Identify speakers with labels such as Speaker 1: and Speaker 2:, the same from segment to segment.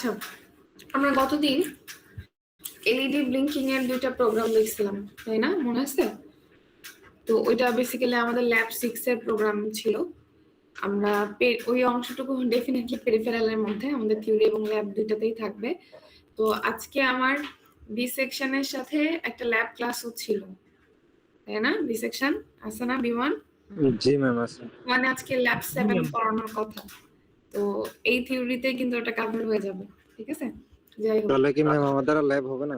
Speaker 1: আচ্ছা, আমরা গতদিন এলইডি ব্লিঙ্কিং এর দুইটা প্রোগ্রাম দেখছিলাম, তাই না? মনে আছে? তো ওইটা বেসিক্যালি আমাদের ল্যাব 6 এর প্রোগ্রাম ছিল। আমরা ওই অংশটুকু ডেফিনেটলি পেরিফেরালের মধ্যে, আমাদের থিওরি এবং ল্যাব দুইটাতেই থাকবে। তো আজকে আমার বি সেকশনের সাথে একটা ল্যাব ক্লাসও ছিল, তাই না? বি সেকশন আছে না? বি1?
Speaker 2: জি ম্যাম আছে।
Speaker 1: মানে আজকে ল্যাব 7 পড়ানোর কথা, তো এই থিওরিতে কিন্তু ওটা কভার হয়ে যাবে, ঠিক আছে? যাই হোক,
Speaker 2: তাহলে কি ম্যাম আমার দ্বারা ল্যাব হবে না?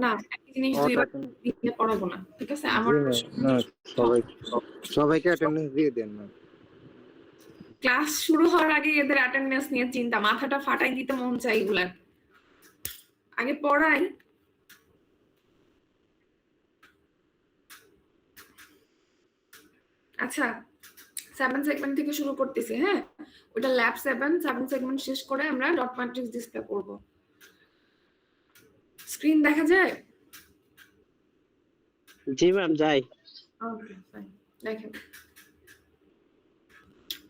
Speaker 1: না, একটা জিনিস দুইবার দিনে পড়াবো না, ঠিক আছে? আমার
Speaker 2: সবাইকে অ্যাটেন্ডেন্স দিয়ে দেন না।
Speaker 1: ক্লাস শুরু হওয়ার আগে এদের অ্যাটেন্ডেন্স নিয়ে চিন্তা, মাথাটা ফাটাই দিতে মন চাই এগুলার। আগে পড়াই। আচ্ছা, 7 সেগমেন্ট থেকে শুরু করতেছি, হ্যাঁ? ওটা ল্যাব 7 সেগমেন্ট শেষ করে আমরা ডট ম্যাট্রিক্স ডিসপ্লে করব। স্ক্রিন দেখা যায়?
Speaker 3: জি ম্যাম, যাই।
Speaker 1: ওকে, ফাইন। দেখেন,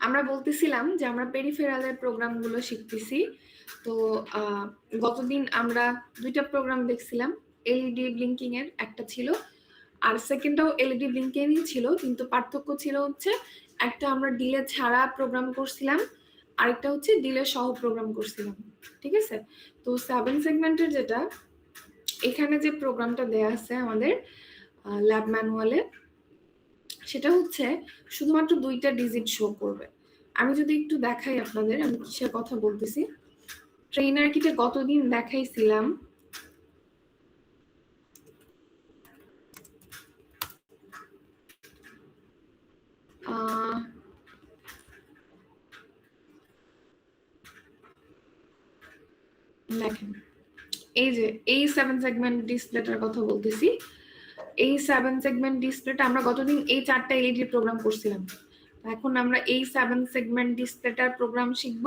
Speaker 1: আমরা বলতেছিলাম যে আমরা পেরিফেরালের প্রোগ্রামগুলো শিখতেছি। তো গতদিন আমরা দুইটা প্রোগ্রাম দেখছিলাম। এলইডি ব্লিঙ্কিং এর একটা ছিল, আর সেকেন্ডটাও এলইডি ব্লিঙ্কিংই ছিল, কিন্তু পার্থক্য ছিল হচ্ছে একটা আমরা ডিলে ছাড়া প্রোগ্রাম করছিলাম, আরেকটা হচ্ছে ডিলে সহ প্রোগ্রাম করছিলাম, ঠিক আছে? তো 7 সেগমেন্টের যেটা, এখানে যে প্রোগ্রামটা দেয়া আছে আমাদের ল্যাব ম্যানুয়ালে, সেটা হচ্ছে শুধুমাত্র 2টা ডিজিট শো করবে। আমি যদি একটু দেখাই আপনাদের, আমি কিসের কথা বলতেছি। ট্রেনার কিটে গতদিন দেখাইছিলাম দেখেন, এই যে এই 7 সেগমেন্ট ডিসপ্লেটার কথা বলতেছি। এই 7 সেগমেন্ট ডিসপ্লেটা আমরা গতদিন এই 4টা এলইডি প্রোগ্রাম করছিলাম। এখন আমরা এই 7 সেগমেন্ট ডিসপ্লেটার প্রোগ্রাম শিখব,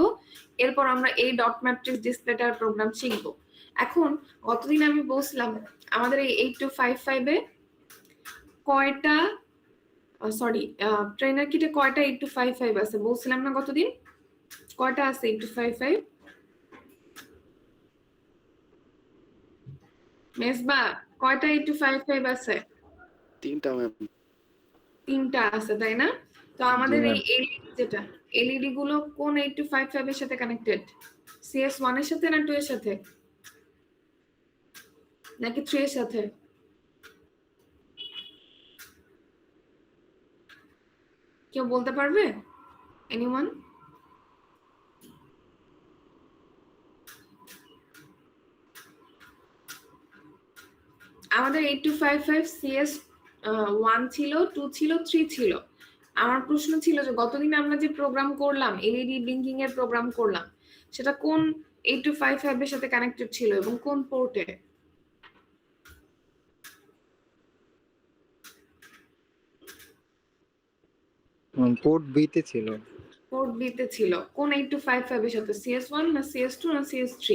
Speaker 1: এরপর আমরা এই ডট ম্যাট্রিক্স ডিসপ্লেটার প্রোগ্রাম শিখব। এখন গতদিন আমি বলছিলাম আমাদের এই 8255 এ কয়টা, সরি, ট্রেনার কিটে কয়টা 8255 আছে বলছিলাম না গতদিন? কয়টা আছে 8255? মেজবা, কয়টা 8255 আছে?
Speaker 3: 3টা ম্যাম।
Speaker 1: 3টা আছে, তাই না? তো আমাদের এই এলইডি যেটা, এলইডি গুলো কোন 8255 এর সাথে কানেক্টেড? CS1 এর সাথে না 2 এর সাথে নাকি 3 এর সাথে? কেউ বলতে পারবে? এনিওয়ান? আমাদের 8255 CS1 ছিল, 2 ছিল, 3 ছিল। আমার প্রশ্ন ছিল যে গতদিন আমরা যে প্রোগ্রাম করলাম, এলইডি ব্লিঙ্কিং এর প্রোগ্রাম করলাম, সেটা কোন 8255 এর সাথে কানেক্টেড ছিল এবং কোন পোর্টে?
Speaker 2: পোর্ট বি তে ছিল।
Speaker 1: পোর্ট বি তে ছিল। কোন 8255 এর সাথে? CS1 না CS2 না CS3?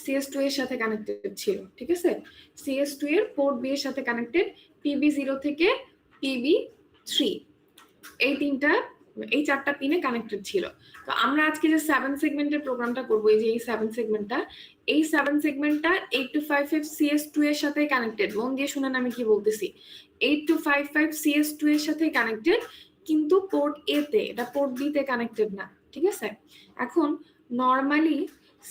Speaker 1: CS2 এর সাথে কানেক্টেড ছিল, ঠিক আছে? CS2 এর পোর্ট বি এর সাথে কানেক্টেড, PB0 থেকে PB3, এই 4টা পিনে কানেক্টেড ছিল। তো আমরা আজকে যে 7 সেগমেন্টের প্রোগ্রামটা করব, এই যে এই 7 সেগমেন্টটা, এই 7 সেগমেন্টটা 8255 CS2 এর সাথে কানেক্টেড। মন দিয়ে শুনেন আমি কি বলতেছি। 8255 CS2 এর সাথে কানেক্টেড, কিন্তু পোর্ট এ তে, এটা পোর্ট বি তে কানেক্টেড না, ঠিক আছে? এখন নরমালি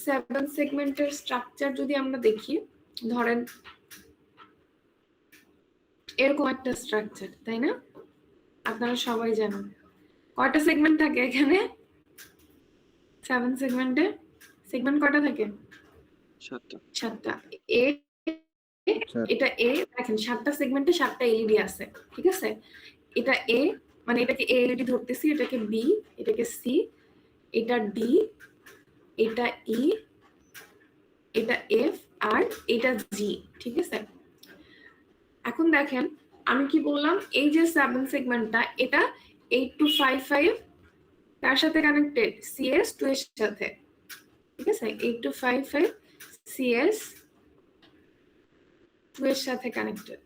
Speaker 1: 7 সেগমেন্টের স্ট্রাকচার যদি আমরা দেখি, ধরেন এরকম একটা স্ট্রাকচার, তাই না? আপনারা সবাই জানেন কয়টা সেগমেন্ট থাকে এখানে 7 সেগমেন্টে? সেগমেন্ট কয়টা থাকে? 7টা। এ, এটা এ, দেখেন 7টা সেগমেন্টে 7টা এলইডি আছে, ঠিক আছে? এটা এ, মানে এটাকে এ এলইডি ধরতেছি, এটাকে বি, এটাকে সি, এটা ডি, এটা ই, এটা এফ, আর এটা জি, ঠিক আছে? এখন দেখেন আমি কি বললাম, এই যে 7 সেগমেন্টটা, এটা 8255 তার সাথে কানেক্টেড, CS2 এর সাথে, ঠিক আছে? 8255 CS2 এর সাথে কানেক্টেড।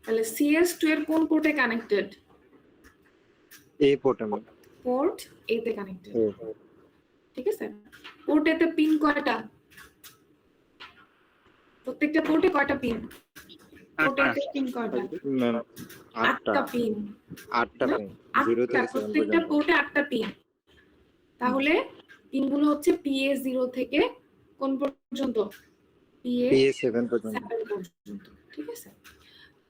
Speaker 1: তাহলে CS2 এর কোন পোর্টে কানেক্টেড?
Speaker 2: এ পোর্টে।
Speaker 1: পোর্ট এ তে কানেক্টেড। ঠিক আছে? পোর্টেতে পিন কয়টা? প্রত্যেকটা পোর্টে কয়টা পিন? পোর্টেতে পিন কয়টা?
Speaker 2: ম্যাম 8টা
Speaker 1: 8টা পিন।
Speaker 2: 8টা
Speaker 1: না?
Speaker 2: পিন 0 থেকে 7
Speaker 1: প্রত্যেকটা
Speaker 2: পর্যন্ত।
Speaker 1: পোর্টে 8টা পিন। তাহলে পিনগুলো হচ্ছে PA 0 থেকে কোন পর্যন্ত? PA
Speaker 2: PA7 পর্যন্ত।
Speaker 1: 7 পর্যন্ত। ঠিক আছে?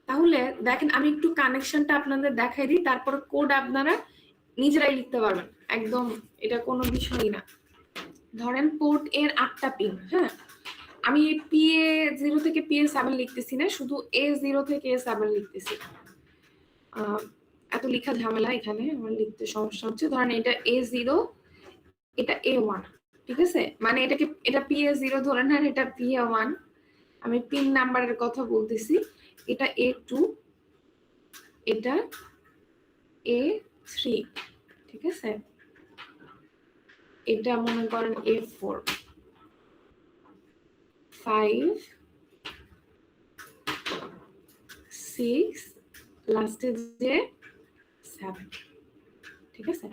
Speaker 1: তাহলে দেখেন আমি একটু কানেকশনটা আপনাদের দেখাই দিই, তারপর কোড আপনারা নিজেরাই লিখতে পারবেন, একদম এটা কোনো বিষয়ই না। ধরেন পোর্ট এর 8টা পিন, হ্যাঁ, আমি PA0 থেকে PA7 লিখতেছি না, শুধু A0 থেকে A7 লিখতেছি। এত লেখা ঝামেলা এখানে আমার লিখতে সমস্যা হচ্ছে। ধরেন এটা A0, এটা A1, ঠিক আছে? মানে এটা PA0 ধরে নেন, এটা PA1, আমি পিন নাম্বারের কথা বলতেছি। এটা A2, এটা A3, ঠিক আছে? এটা মনে করেন A4, 5, 6, লাস্টে যে 7, ঠিক আছে?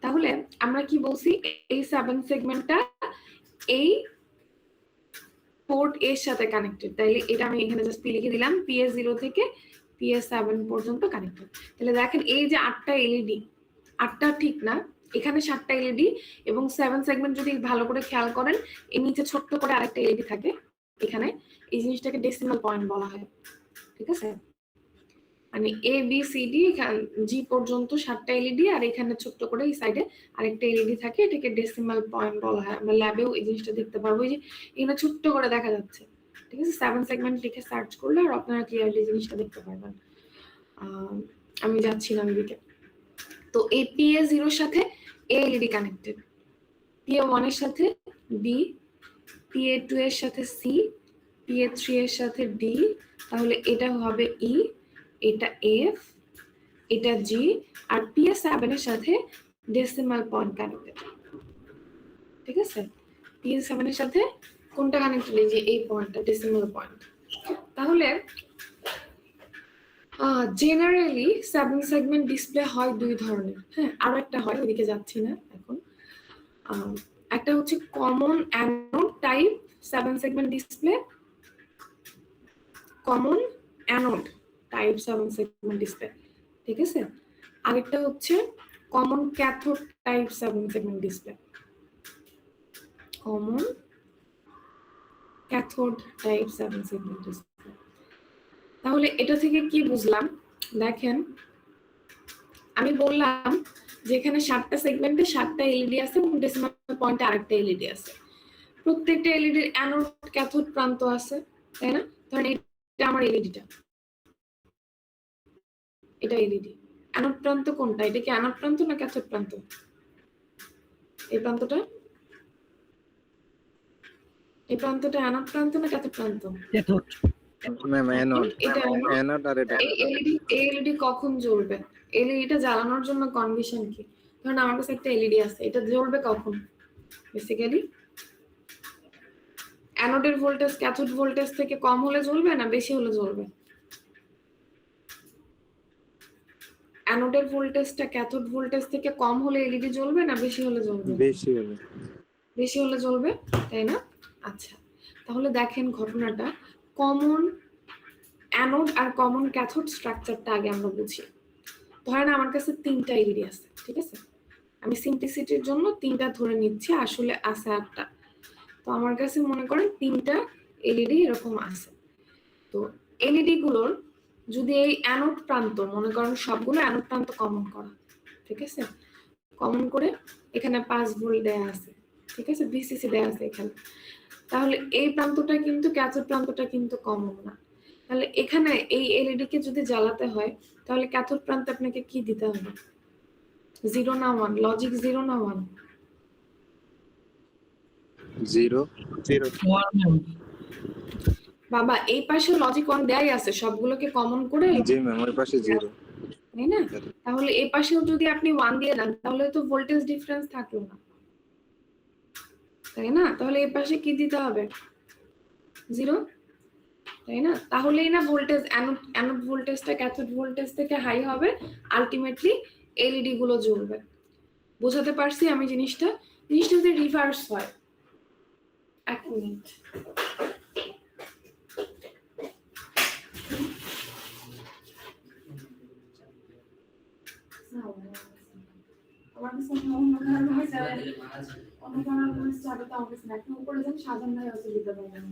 Speaker 1: তাহলে আমরা কি বলছি, এই 7 সেগমেন্টটা এই পোর্ট এর সাথে কানেক্টেড। তাইলে এটা আমি এখানে জাস্ট লিখে দিলাম PA0 থেকে PA7 পর্যন্ত কানেক্টেড। তাহলে দেখেন এই যে 8টা এলইডি, 8টা ঠিক না, এখানে 7টা এলইডি এবং 7 সেগমেন্ট যদি ভালো করে খেয়াল করেন, এর নিচে ছোট্ট করে আরেকটা এলইডি থাকে এখানে। এই জিনিসটাকে ডেসিমাল পয়েন্ট বলা হয়, ঠিক আছে? মানে ABCD G পর্যন্ত 7টা এলইডি, আর এখানে ছোট্ট করে এই সাইডে আরেকটা এলইডি থাকে, এটাকে ডেসিমাল পয়েন্ট বলা হয়। আমরা ল্যাবেও এই জিনিসটা দেখতে পারবো, যে এখানে ছোট্ট করে দেখা যাচ্ছে, ঠিক আছে? 7 সেগমেন্ট লিখে সার্চ করলে আর আপনারা ক্লিয়ারলি জিনিসটা দেখতে পারবেন। আমি যাচ্ছি না দিকে। তো এই PA0 এর সাথে A এলইডি কানেক্টেড, PA1 এর সাথে B, PA2 এর সাথে C, PA3 এর সাথে D, তাহলে এটা হবে E, এটা F, এটা G, আর PA7 এর সাথে ডেসিমাল পয়েন্ট কানেক্টেড, ঠিক আছে? PA7 এর সাথে কোনটা কানেক্টেড? এই যে এই পয়েন্টটা, ডেসিমাল পয়েন্ট। তাহলে জেনারেলি 7 সেগমেন্ট ডিসপ্লে হয় দুই ধরনের, হ্যাঁ, আরো একটা হয়, ওইদিকে যাচ্ছি না এখন। একটা হচ্ছে common anode type 7 segment display, common anode type 7 segment display, ঠিক আছে? আরেকটা হচ্ছে common cathode type 7 segment display, common cathode type 7 segment display. তাহলে এটা থেকে কি বুঝলাম? দেখেন আমি বললাম যে এখানে 7টা সেগমেন্টে 7টা এলইডি আছে এবং ডেসিমাল পয়েন্টে আরেকটা এলইডি আছে। প্রত্যেকটা এলইডির অ্যানোড ক্যাথোড প্রান্ত আছে, তাই না? ধরেন এটা আমার এলইডিটা, এটা এলইডি। অ্যানোড প্রান্ত কোনটা? এটা কি অ্যানোড প্রান্ত না ক্যাথোড প্রান্ত? এই প্রান্তটা, এই প্রান্তটা অ্যানোড প্রান্ত না ক্যাথোড প্রান্ত?
Speaker 3: ক্যাথোড।
Speaker 2: ম্যাম অ্যানোড
Speaker 1: এটা
Speaker 2: অ্যানোড আর এটা
Speaker 1: এই এলইডি কখন জ্বলবে? এলইডিটা জ্বালানোর জন্য কন্ডিশন কি? ধরুন আমার কাছে একটা এলইডি আছে, এটা জ্বলবে কখন? বেসিক্যালি অ্যানোডের ভোল্টেজ ক্যাথোড ভোল্টেজ থেকে কম হলে জ্বলবে না বেশি হলে জ্বলবে? অ্যানোডের ভোল্টেজটা ক্যাথোড ভোল্টেজ থেকে কম হলে এলইডি জ্বলবে না বেশি হলে জ্বলবে?
Speaker 2: বেশি হলো।
Speaker 1: বেশি হলে জ্বলবে, তাই না? আচ্ছা, তাহলে দেখেন ঘটনাটা, কমন অ্যানোড আর কমন ক্যাথোড স্ট্রাকচারটা আগে আমরা বুঝি। ধরেন আমার কাছে 3টা এলইডি আছে, ঠিক আছে? আমি সিম্পলিসিটির জন্য 3টা ধরে নিচ্ছি, আসলে আছে 8টা। তো আমার কাছে মনে করেন 3টা এলইডি এরকম আছে। তো এলইডি গুলোর যদি এই অ্যানোড প্রান্ত, মনে করেন সবগুলো অ্যানোড প্রান্ত কমন করা, ঠিক আছে? কমন করে এখানে 5 ভোল্ট দেয়া আছে, ঠিক আছে? ভিসিসি দেয়া আছে এখানে। তাহলে এই প্রান্তটা কিন্তু ক্যাথোড প্রান্তটা কিন্তু কমন না। তাহলে এখানে এই এলইডি কে যদি জ্বালাতে হয়, তাহলে ক্যাথোড প্রান্তে আপনাকে কি দিতে হবে? 0 না 1? লজিক 0 না 1?
Speaker 2: 0
Speaker 1: বাবা এই পাশে লজিক 1 দেয়াই আছে, সবগুলোকে কমন করে,
Speaker 2: জি ম্যাম ওই পাশে 0,
Speaker 1: তাই না? তাহলে এই পাশেও যদি আপনি 1 দিয়ে দেন তাহলে তো ভোল্টেজ ডিফারেন্স থাকলো না, তাই না? তাহলে এই পাশে কি দিতে হবে? 0, তাই না? তাহলেই না ভোল্টেজ অ্যানোড ভোল্টেজটা ক্যাথোড ভোল্টেজ থেকে হাই হবে, আলটিমেটলি এলইডি গুলো জ্বলবে। বোঝাতে পারছি আমি জিনিসটা? জিনিসটা যদি রিভার্স হয়, 1 মিনিট। আমার কাছে অন্য কারো হয়ে যাবে, অন্য কারো হয়ে যাবে, তো আমার কাছে না। একটু উপরে যান, সাজান ভাই হয়তো দিতে পারবেন।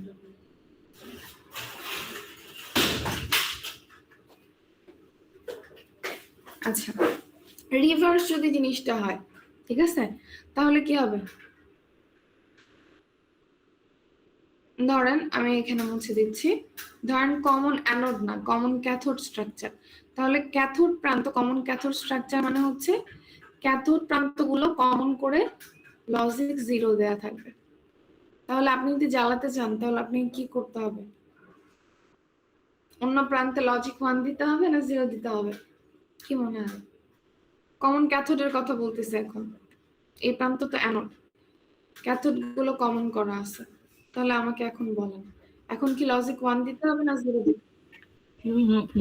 Speaker 1: আচ্ছা, রিভার্স যদি জিনিসটা হয়, ঠিক আছে, তাহলে কি হবে? ধরেন আমি এখানে মুছে দিচ্ছি, ধরেন কমন অ্যানোড না, কমন ক্যাথোড স্ট্রাকচার। তাহলে ক্যাথোড প্রান্ত, কমন ক্যাথোড স্ট্রাকচার মানে হচ্ছে ক্যাথোড প্রান্তগুলো কমন করে লজিক 0 দেয়া থাকবে। তাহলে আপনি যদি জ্বালাতে চান তাহলে আপনি কি করতে হবে? অন্য প্রান্তে লজিক 1 দিতে হবে না 0 দিতে হবে? কি মনে হয়? কমন ক্যাথোডের কথা বলতেছে এখন। এই প্রান্ত তো অ্যানোড, ক্যাথোড গুলো কমন করা আছে। তাহলে আমাকে এখন বলেন, এখন কি লজিক 1 দিতে হবে না 0 দিতে?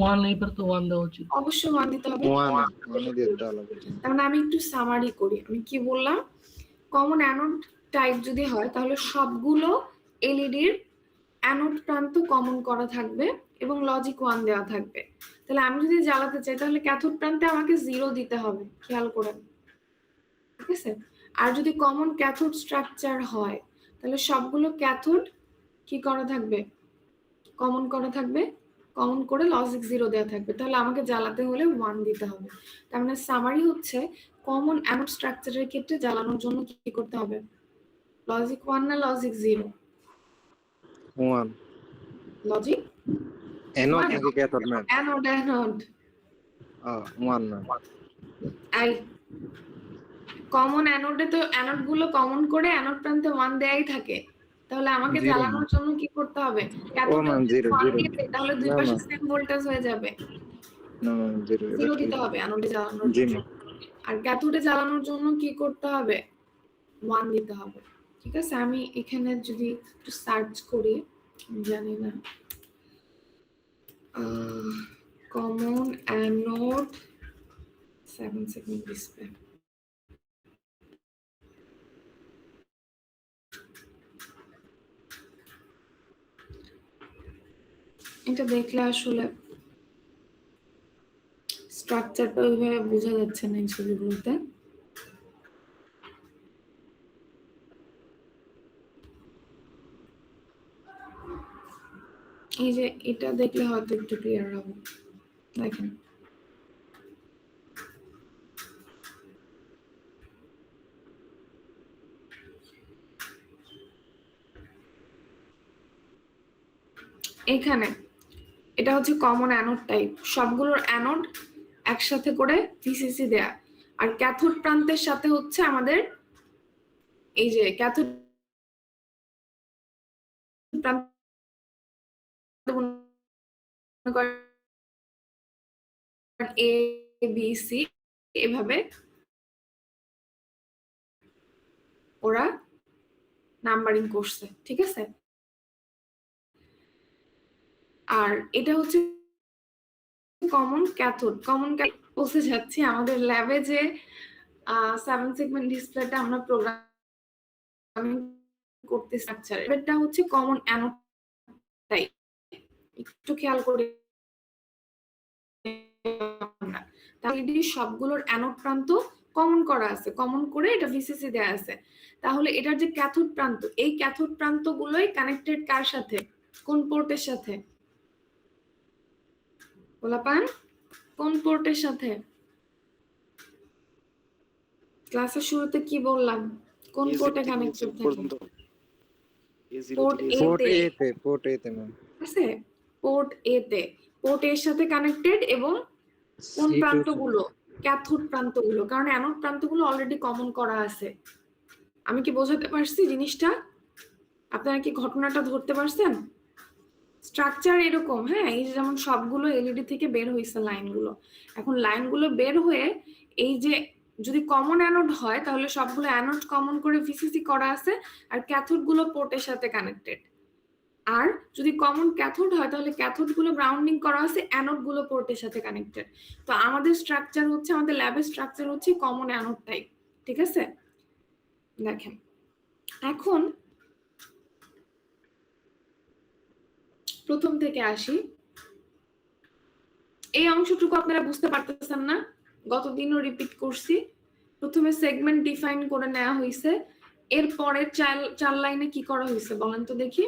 Speaker 4: 1 नहीं पर तो 1 দেওয়া উচিত।
Speaker 1: অবশ্যই 1 দিতে হবে।
Speaker 2: 1 দিয়ে দেওয়া লাগবে।
Speaker 1: তার মানে আমি একটু সামারি করি। আমি কি বললাম? কমন অ্যানোড টাইপ যদি হয় তাহলে সবগুলো এলইডির অ্যানোড প্রান্ত কমন করা থাকবে এবং লজিক 1 দেওয়া থাকবে। তাহলে আমি যদি জ্বালাতে চাই তাহলে ক্যাথোড প্রান্তে আমাকে 0 দিতে হবে, খেয়াল করেন, ঠিক আছে? আর যদি কমন ক্যাথোড স্ট্রাকচার হয় তাহলে সবগুলো ক্যাথোড কি করা থাকবে? কমন করা থাকবে, কমন করে লজিক 0 দেওয়া থাকবে। তাহলে আমাকে জ্বালাতে হলে 1 দিতে হবে। তার মানে সামারি হচ্ছে কমন অ্যানোড স্ট্রাকচারের ক্ষেত্রে জ্বালানোর জন্য কি করতে হবে? লজিক 1 না লজিক 0?
Speaker 2: 1
Speaker 1: লজিক
Speaker 2: অ্যানোড নাকি ক্যাথোড ম্যাম?
Speaker 1: Anode, anode.
Speaker 2: 1 না।
Speaker 1: আই কমন অ্যানোডে তো অ্যানোড গুলো কমন করে অ্যানোড প্রান্তে 1 দেয়াই থাকে। তাহলে আমাকে জ্বালানোর জন্য কি করতে হবে? ক্যাথোডে 1 দিতে, তাহলে দুই পাশে সেম ভোল্টেজ হয়ে যাবে।
Speaker 2: না
Speaker 1: 0 দিতে হবে অ্যানোডে জ্বালানোর জন্য। আর ক্যাথোডে জ্বালানোর জন্য কি করতে হবে? 1 দিতে হবে। ঠিক আছে, আমি এখানে যদি একটু সার্চ করি, জানি না, কমন অ্যানোড 7 সেকেন্ড ডিসপ্লে। এটা দেখলে আসলে স্ট্রাকচারটা ওইভাবে বোঝা যাচ্ছে না এই ছবিগুলোতে। এই যে এটা দেখলে হয়তো একটু ক্লিয়ার হবে। দেখেন, এখানে এটা হচ্ছে কমন অ্যানোড টাইপ, সবগুলোর অ্যানোড একসাথে করে ভিসিসি দেয়া, আর ক্যাথোড প্রান্তের সাথে হচ্ছে আমাদের এই যে ক্যাথোড প্রান্ত এ বি সি এভাবে ওরা নাম্বারিং করছে, ঠিক আছে? আর এটা হচ্ছে কমন ক্যাথোড। কমন বলতে যাচ্ছি আমাদের ল্যাবে যে 7 সেগমেন্ট ডিসপ্লেটা আমরা প্রোগ্রামিং করতে স্ট্রাকচার, এটা হচ্ছে কমন অ্যানোড টাইপ। একটু খেয়াল করে, তাহলে সবগুলোর অ্যানোড প্রান্ত কমন করা আছে, কমন করে এটা ভিসিসি দেয়া আছে। তাহলে এটার যে ক্যাথোড প্রান্ত, এই ক্যাথোড প্রান্তগুলোই কানেক্টেড কার সাথে? কোন পোর্টের সাথে? বলাপান, কোন পোর্টের সাথে? ক্লাসের শুরুতে কি বললাম? কোন পোর্টে কানেক্টেড থাকে? পোর্ট এ তে।
Speaker 2: পোর্ট এ তে ম্যাম।
Speaker 1: আছে পোর্ট এ তে, পোর্ট এর সাথে কানেক্টেড এবং কোন প্রান্তগুলো? ক্যাথোড প্রান্তগুলো, কারণ অ্যানোড প্রান্তগুলো অলরেডি কমন করা আছে। আমি কি বোঝাতে পারছি জিনিসটা? আপনারা কি ঘটনাটা ধরতে পারছেন? স্ট্রাকচার এরকম, হ্যাঁ, এই যেমন সবগুলো এলইডি থেকে বের হয়েছে লাইনগুলো। এখন লাইনগুলো বের হয়ে এই যে যদি কমন অ্যানোড হয় তাহলে সবগুলো অ্যানোড কমন করে ভিসিসি করা আছে, আর ক্যাথোড গুলো পোর্টের সাথে কানেক্টেড। আর যদি কমন ক্যাথোড হয় তাহলে ক্যাথোড গুলো গ্রাউন্ডিং করা আছে, অ্যানোড গুলো পোর্টের সাথে কানেক্টেড। তো আমাদের স্ট্রাকচার হচ্ছে, আমাদের ল্যাবের স্ট্রাকচার হচ্ছে কমন অ্যানোড টাইপ, ঠিক আছে? দেখেন এখন প্রথম থেকে আসি। এই অংশটুকু আপনারা বুঝতে পারতেছেন না? গতদিনও রিপিট করছি। প্রথমে সেগমেন্ট ডিফাইন করে নেওয়া হয়েছে, এর পরের চার লাইনে কি করা হয়েছে বলেন তো দেখি।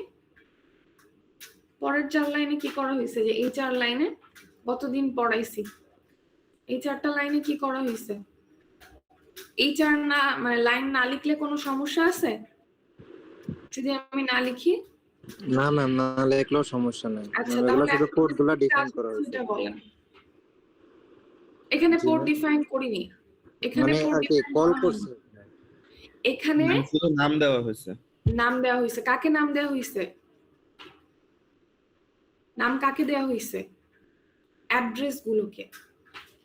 Speaker 1: পরের 4 লাইনে কি করা হয়েছে? যে এই 4 লাইনে গতদিন পড়াইছি, এই 4টা লাইনে কি করা হয়েছে? এই 4 না মানে লাইন না লিখলে কোনো সমস্যা আছে যদি আমি না লিখি?
Speaker 2: না ম্যাম, না লিখলেও সমস্যা নাই।
Speaker 1: আচ্ছা,
Speaker 2: এগুলো
Speaker 1: তাহলে
Speaker 2: শুধু
Speaker 1: এখন
Speaker 2: কোডগুলো ডিফাইন
Speaker 1: কাজ
Speaker 2: করা
Speaker 1: হচ্ছে
Speaker 2: হয়েছে।
Speaker 1: এটা বলেন। এখানে
Speaker 2: জি
Speaker 1: পোর্ট
Speaker 2: ম্যাম।
Speaker 1: ডিফাইন করিনি, এখানে
Speaker 2: মানে
Speaker 1: পোর্ট
Speaker 2: আর কি
Speaker 1: ডিফাইন
Speaker 2: কল
Speaker 1: করা হয়নি।
Speaker 2: করছে।
Speaker 1: এখানে
Speaker 5: শুধু নাম দেওয়া হয়েছে।
Speaker 1: নাম দেওয়া হয়েছে। কাকে নাম দেওয়া হয়েছে? নাম কাকে দেওয়া হয়েছে? অ্যাড্রেস গুলোকে।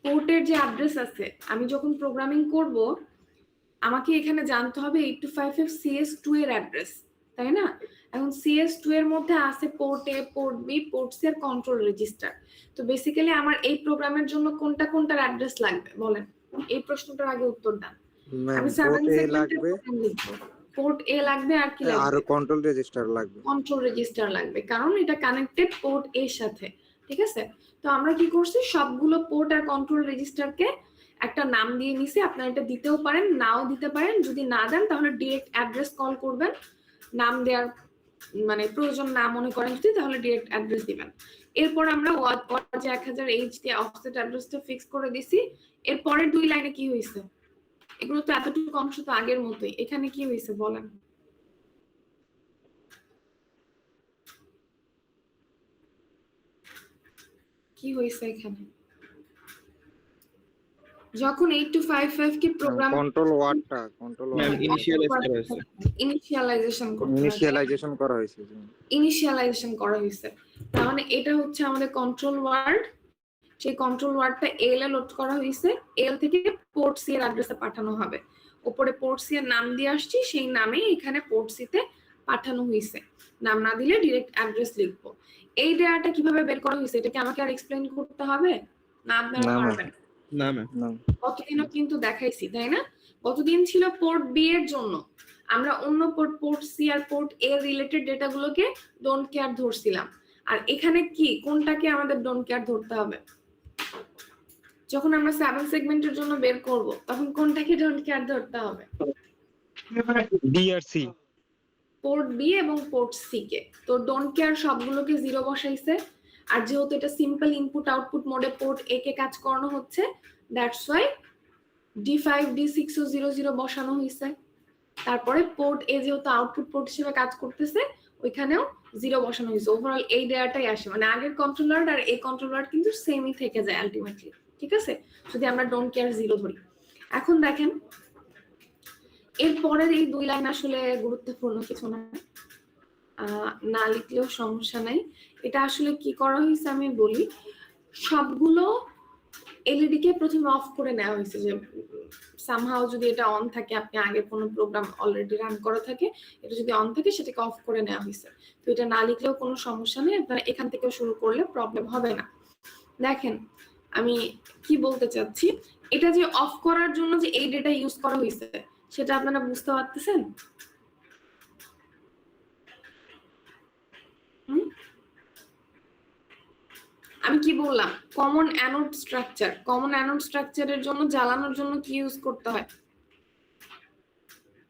Speaker 1: পোর্টের যে অ্যাড্রেস আছে, আমি যখন প্রোগ্রামিং করব আমাকে এখানে জানতে হবে 8255 CS2 এর অ্যাড্রেস, তাই না? এখন CS2 এর মধ্যে আছে পোর্ট এ, পোর্ট বি, পোর্ট সি এর কন্ট্রোল রেজিস্টার। তো বেসিক্যালি আমার এই প্রোগ্রামের জন্য কোনটার অ্যাড্রেস লাগবে বলেন? এই প্রশ্নটার আগে উত্তর দেন।
Speaker 2: ম্যাম
Speaker 1: আমি 7
Speaker 2: পোর্ট এ
Speaker 1: সেগমেন্টের
Speaker 2: লাগবে
Speaker 1: প্রোগ্রাম লিখব। পোর্ট এ লাগবে আর কি
Speaker 2: আর
Speaker 1: লাগবে?
Speaker 2: কন্ট্রোল রেজিস্টার লাগবে।
Speaker 1: কন্ট্রোল রেজিস্টার লাগবে, কারণ এটা কানেক্টেড পোর্ট এর সাথে, ঠিক আছে? তো আমরা কি করছি, সবগুলো পোর্ট আর কন্ট্রোল রেজিস্টারকে একটা নাম দিয়ে নিছি। আপনারা এটা দিতেও পারেন, নাও দিতে পারেন। যদি না দেন তাহলে ডিরেক্ট অ্যাড্রেস কল করবেন। নাম দেওয়ার মানে প্রয়োজন না মনে করেন যদি, তাহলে ডিরেক্ট অ্যাড্রেস দিবেন। এরপর আমরা যে 1000H দিয়ে অফসেট অ্যাড্রেসটা ফিক্স করে দিছি। এর পরের 2 লাইনে কি হয়েছে? এগুলো তো এতটুকু অংশ তো আগের মতোই। এখানে কি হয়েছে বলেন? কি হয়েছে এখানে? যখন 8255 কে প্রোগ্রাম
Speaker 2: কন্ট্রোল ওয়ার্ডটা
Speaker 5: ম্যাম ইনিশিয়ালাইজ করা হয়েছে।
Speaker 1: ইনিশিয়ালাইজেশন করতে হবে।
Speaker 2: ইনিশিয়ালাইজেশন করা হয়েছে।
Speaker 1: ইনিশিয়ালাইজেশন করা হয়েছে, তার মানে এটা হচ্ছে আমাদের কন্ট্রোল ওয়ার্ড। সেই কন্ট্রোল ওয়ার্ডটা এল এ লোড করা হয়েছে, এল থেকে পোর্ট সি এর অ্যাড্রেসে পাঠানো হবে। উপরে পোর্ট সি এর নাম দিয়ে আসছি, সেই নামে এখানে পোর্ট সি তে পাঠানো হয়েছে। নাম না দিলে ডিরেক্ট অ্যাড্রেস লিখবো। এই ডেটাটা কিভাবে বের করা হয়েছে এটা কি আমাকে আর এক্সপ্লেইন করতে হবে? না, আপনারা
Speaker 2: না, ম্যাম।
Speaker 1: পারবেন।
Speaker 5: না ম্যাম।
Speaker 2: না
Speaker 1: গতদিনও কিন্তু দেখাইছি, তাই না? গতদিন ছিল পোর্ট বি এর জন্য, আমরা অন্য পোর্ট সি আর পোর্ট এ রিলেটেড ডেটাগুলোকে ডোন্ট কেয়ার ধরছিলাম। আর এখানে কি কোনটাকে আমাদের ডোন্ট কেয়ার ধরতে হবে? যখন আমরা 7 সেগমেন্টের জন্য বের করব তখন কোনটাকে ডোন্ট কেয়ার ধরতে হবে?
Speaker 6: বি আর সি।
Speaker 1: পোর্ট বি এবং পোর্ট সি কে। তো ডোন্ট কেয়ার সবগুলোকে 0 বসাইছে। আর যেহেতু এটা সিম্পল ইনপুট আউটপুট মোডে পোর্ট এ কে কাজ করানো হচ্ছে, দ্যাটস ওয়াই D5 D6 ও 00 বসানো হয়েছে। তারপরে পোর্ট এ যেহেতু আউটপুট পোর্ট হিসেবে কাজ করতেছে, ওইখানেও 0 বসানো হয়েছে। ওভারঅল এই ডেটাটাই আসে, মানে আগের কন্ট্রোলার আর এই কন্ট্রোলার কিন্তু সেমই থেকে যায় আলটিমেটলি, ঠিক আছে? যদি আমরা ডোন্ট কেয়ার 0 ধরি। এখন দেখেন এরপরের এই 2 লাইন আসলে গুরুত্বপূর্ণ কিছু না, না লিখলেও সমস্যা নাই। এটা আসলে কি করা হয়েছে আমি বলি। সবগুলো এলইডি কে প্রথমে অফ করে নেওয়া হয়েছে, যে সামহাও যদি এটা অন থাকে, আপনি আগের কোনো প্রোগ্রাম অলরেডি রান করা থাকে, এটা যদি অন থাকে সেটাকে অফ করে নেওয়া হয়েছে। তো এটা না লিখলেও কোনো সমস্যা নেই, আপনারা এখান থেকে শুরু করলে প্রবলেম হবে না। দেখেন আমি কি বলতে চাচ্ছি, এটা যে অফ করার জন্য যে এই ডেটা ইউজ করা হয়েছে সেটা আপনারা বুঝতে পারতেছেন? আমি কি বললাম? Common anode structure. Common anode স্ট্রাকচারের জন্য জ্বালানোর জন্য কি ইউজ করতে হয়?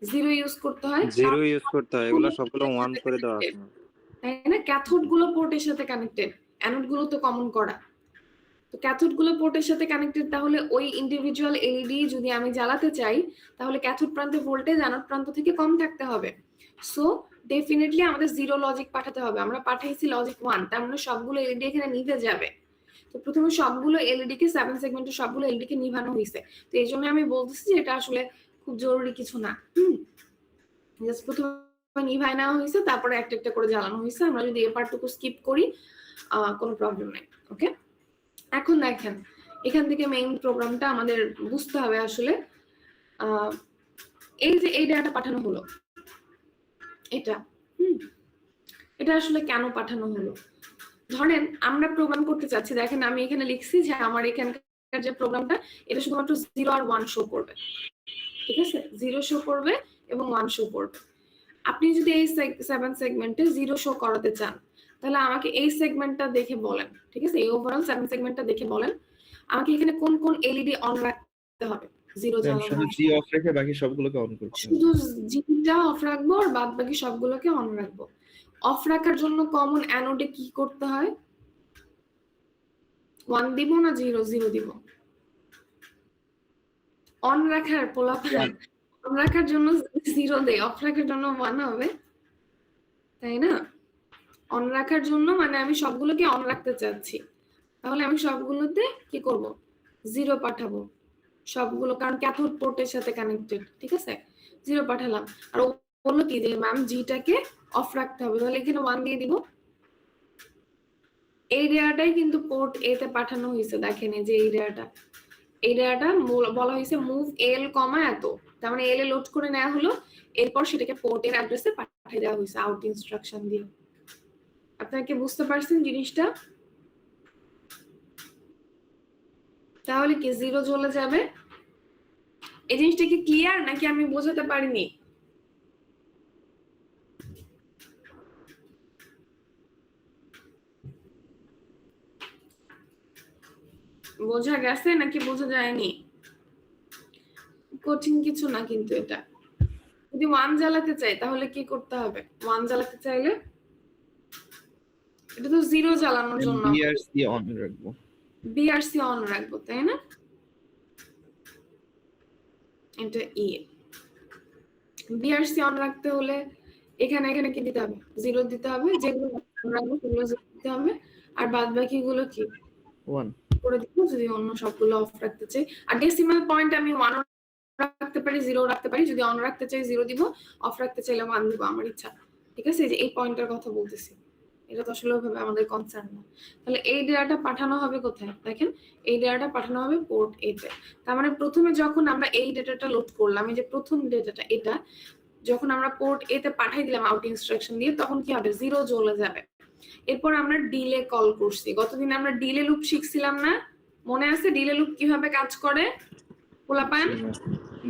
Speaker 1: 0 ইউজ করতে হয়।
Speaker 2: 0 ইউজ করতে হয়। এগুলো সবগুলো 1 করে দেওয়া আছে।
Speaker 1: তাই না? ক্যাথোড গুলো পোর্টের সাথে কানেক্টেড, অ্যানোড গুলো তো কমন করা। তো ক্যাথোড গুলো পোর্টের সাথে কানেক্টেড, তাহলে ওই ইন্ডিভিজুয়াল এলইডি যদি আমি জ্বালাতে চাই তাহলে ক্যাথোড প্রান্তে ভোল্টেজ অ্যানোড প্রান্ত থেকে কম থাকতে হবে। সো ডেফিনেটলি আমাদের 0 লজিক পাঠাতে হবে। আমরা পাঠাইছি লজিক 1, তার মানে সবগুলো এলইডি এখানে নিভে যাবে। তো প্রথমে সবগুলো এলইডি কে 7 সেগমেন্টের সবগুলো এলইডি কে নিভানো হয়েছে। তো এই জন্য আমি বলতেছি যে এটা আসলে খুব জরুরি কিছু না। জাস্ট প্রথমে নিভাই নেওয়া হয়েছে, তারপরে একটা একটা করে জ্বালানো হয়েছে। আমরা যদি এই পার্টটুকু স্কিপ করি কোনো প্রবলেম নেই। ওকে, এখন দেখেন এখান থেকে মেইন প্রোগ্রামটা আমাদের বুঝতে হবে আসলে। এই যে এই ডাটা পাঠানো হলো, এটা আসলে কেন পাঠানো হলো? ধরেন আমরা প্রোগ্রাম করতে চাচ্ছি, দেখেন আমি এখানে লিখছি যে আমার এখানকার যে প্রোগ্রামটা এটা শুধুমাত্র 0 আর 1 শো করবে, ঠিক আছে? 0 শো করবে এবং 1 শো করবে। আপনি যদি এই 7 সেগমেন্টে 0 শো করাতে চান তাহলে আমাকে এই সেগমেন্টটা দেখে বলেন, ঠিক আছে? এই ওভারঅল 7 সেগমেন্টটা দেখে বলেন আমাকে এখানে কোন কোন এলইডি অন রাখতে হবে 0
Speaker 5: ম্যাম
Speaker 1: জ্বালানো।
Speaker 5: শুধু জি অফ রেখে বাকি সবগুলোকে অন করতে হবে।
Speaker 1: শুধু জিটা অফ রাখবো আর বাদ বাকি সবগুলোকে অন রাখবো। অফ রাখার জন্য কমন অ্যানোডে কি করতে হয়? 1 দিব না 0 দিব? অন রাখার পোলাপান অন রাখার জন্য 0 দেয়, অফ রাখার জন্য 1 হবে, তাই না? অন রাখার জন্য মানে আমি সবগুলোকে অন রাখতে চাচ্ছি, তাহলে আমি সবগুলোতে কি করব? 0 পাঠাবো সবগুলো, কারণ ক্যাথোড পোর্টের সাথে কানেক্টেড, ঠিক আছে? 0 পাঠালাম। আর ও বললো কি যে ম্যাম জিটাকে অফ রাখতে হবে, তাহলে এখানে 1 দিয়ে দিব। এই ডেটাটাই কিন্তু পোর্ট এ তে পাঠানো হয়েছে, দেখেন এই যে এই ডেটাটা বলা হয়েছে মুভ এল কমা এত, তার মানে এল এ লোড করে নেওয়া হলো, এরপর সেটাকে পোর্টের অ্যাড্রেসে পাঠিয়ে দেওয়া হয়েছে আউট ইনস্ট্রাকশন দিয়ে। আপনারা কি বুঝতে পারছেন জিনিসটা? তাহলে কি 0 চলে যাবে? এই জিনিসটা কি ক্লিয়ার নাকি আমি বোঝাতে পারিনি? বোঝা গেছে নাকি বোঝা যায়নি? কঠিন কিছু না কিন্তু এটা। যদি 1 জ্বালাতে চাই তাহলে কি করতে হবে? 1 জ্বালাতে চাইলে এটা তো 0 জ্বালানোর জন্য
Speaker 5: বিআরসি অন রাখবো।
Speaker 1: বিআরসি অন রাখবো, তাই না? এটা ই বিআরসি অন রাখতে হলে এখানে কি দিতে হবে? 0 দিতে হবে, যেগুলো রাখবো সেগুলো 0 দিতে হবে, আর বাদ বাকিগুলো কি
Speaker 5: 1
Speaker 1: করে দিব যদি অন্য সবগুলো অফ রাখতে চাই। আর ডেসিমাল পয়েন্ট আমি 1 রাখতে পারি, 0 রাখতে পারি। যদি অন রাখতে চাই 0 দিব, অফ রাখতে চাইলে 1 দিব, আমার ইচ্ছা, ঠিক আছে? যে এই পয়েন্টের কথা বলতেছি, এটা তো আসলে ওইভাবে আমাদের কনসার্ন না। তাহলে এই ডেটাটা পাঠানো হবে কোথায়? দেখেন এই ডেটাটা পাঠানো হবে পোর্ট এ তে। তার মানে প্রথমে যখন আমরা এই ডেটাটা লোড করলাম, এই যে প্রথম ডেটাটা এটা যখন আমরা পোর্ট এ তে পাঠিয়ে দিলাম আউট ইনস্ট্রাকশন দিয়ে, তখন কি হবে? 0 চলে যাবে। এরপর আমরা ডিলে কল করছি। গতদিন আমরা ডিলে লুপ শিখছিলাম না? মনে আছে ডিলে লুপ কিভাবে কাজ করে পোলাপান?